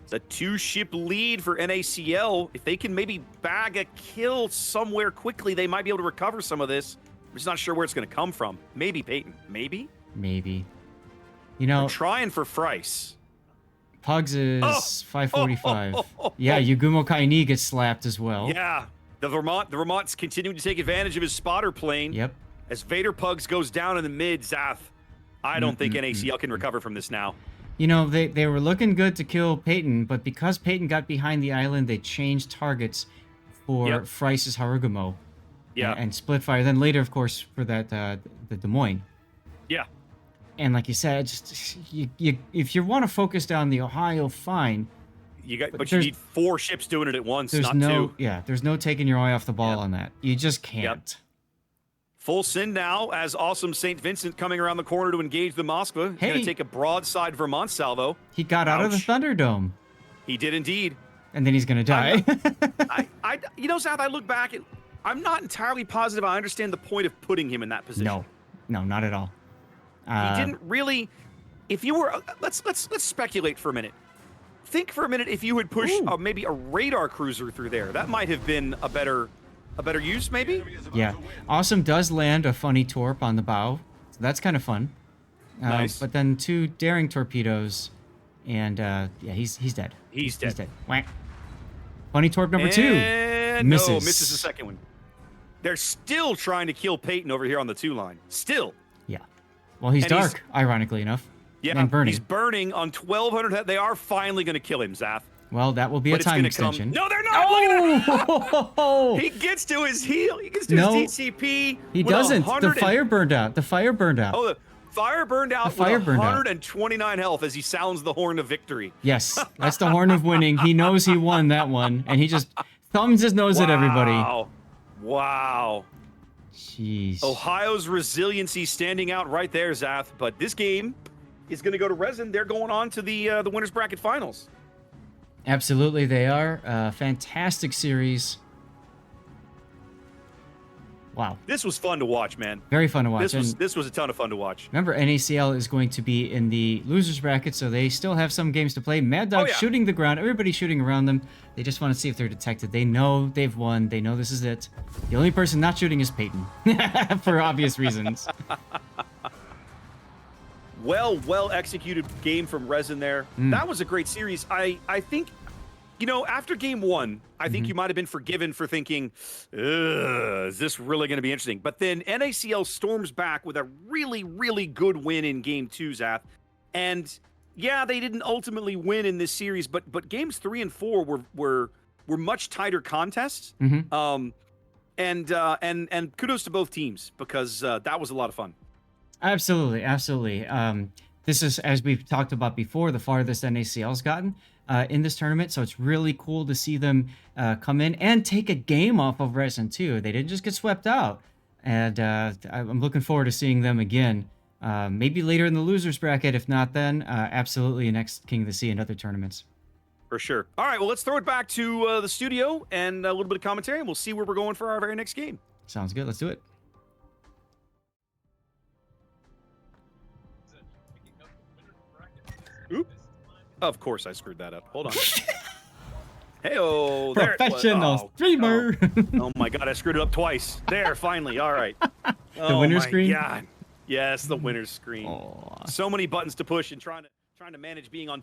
It's a 2-ship lead for NACL. If they can maybe bag a kill somewhere quickly, they might be able to recover some of this. I'm just not sure where it's going to come from. Maybe Peyton. Maybe? Maybe. You know... They're trying for Frice. Pugs is 545. Yeah, Yugumo Kaini gets slapped as well. Yeah. The Vermont's continuing to take advantage of his spotter plane. Yep. As Vader Pugs goes down in the mid, Zath, I don't think NACL can recover from this now. You know, they were looking good to kill Peyton, but because Peyton got behind the island, they changed targets for Frice's Harugumo. Yeah. And split fire. Then later, of course, for that the Des Moines. Yeah. And like you said, just if you want to focus down the Ohio, fine. But you need 4 ships doing it at once, there's not no, 2. Yeah, there's no taking your eye off the ball on that. You just can't. Yep. Full send now as awesome St. Vincent coming around the corner to engage the Moskva. He's going to take a broadside Vermont salvo. He got out of the Thunderdome. He did indeed. And then he's going to die. You know, Zath, I look back and I'm not entirely positive I understand the point of putting him in that position. No, not at all. He didn't really. If you were, let's speculate for a minute. Think for a minute if you had pushed maybe a radar cruiser through there. That might have been a better use, maybe. Yeah, Awesome does land a funny torp on the bow, so that's kind of fun. Nice. But then 2 daring torpedoes, and yeah, he's dead. He's dead. He's dead. Whack. Funny torp number 2. Misses. No, misses the second one. They're still trying to kill Peyton over here on the 2 line. Still. Yeah. Well, he's dark, ironically enough. Yeah, and burning. He's burning on 1,200. They are finally going to kill him, Zath. Well, that will be a time extension. No, they're not. Oh! He gets to his heal. He gets to his DCP. He doesn't. The fire burned out. The fire burned out. Oh, the fire burned out with 129 health as he sounds the horn of victory. Yes, that's the horn of winning. He knows he won that one, and he just thumbs his nose at everybody. Wow. Jeez. Ohio's resiliency standing out right there, Zath. But this game is going to go to Resin. They're going on to the winners bracket finals. Absolutely, they are. Fantastic series. Wow. This was fun to watch, man. Very fun to watch. This was a ton of fun to watch. Remember, NACL is going to be in the losers bracket, so they still have some games to play. Mad Dog shooting the ground. Everybody's shooting around them. They just want to see if they're detected. They know they've won. They know this is it. The only person not shooting is Peyton, for obvious reasons. Well executed game from Resin there. That was a great series. I think you know, after game one, I think you might have been forgiven for thinking, is this really going to be interesting? But then NACL storms back with a really, really good win in game two, Zath. And yeah, they didn't ultimately win in this series, but games 3 and 4 were much tighter contests. And kudos to both teams because that was a lot of fun. Absolutely. This is, as we've talked about before, the farthest NACL's gotten in this tournament. So it's really cool to see them come in and take a game off of RESIN too. They didn't just get swept out. And I'm looking forward to seeing them again. Maybe later in the losers bracket. If not, then absolutely next King of the Sea and other tournaments. For sure. All right, well, let's throw it back to the studio and a little bit of commentary, and we'll see where we're going for our very next game. Sounds good. Let's do it. Oop. Of course I screwed that up. Hold on. Hey-oh. There it was. Professional streamer. Oh my God, I screwed it up twice. There, finally. All right. The winner screen? God. Yes, the winner's screen. Aww. So many buttons to push and trying to manage being on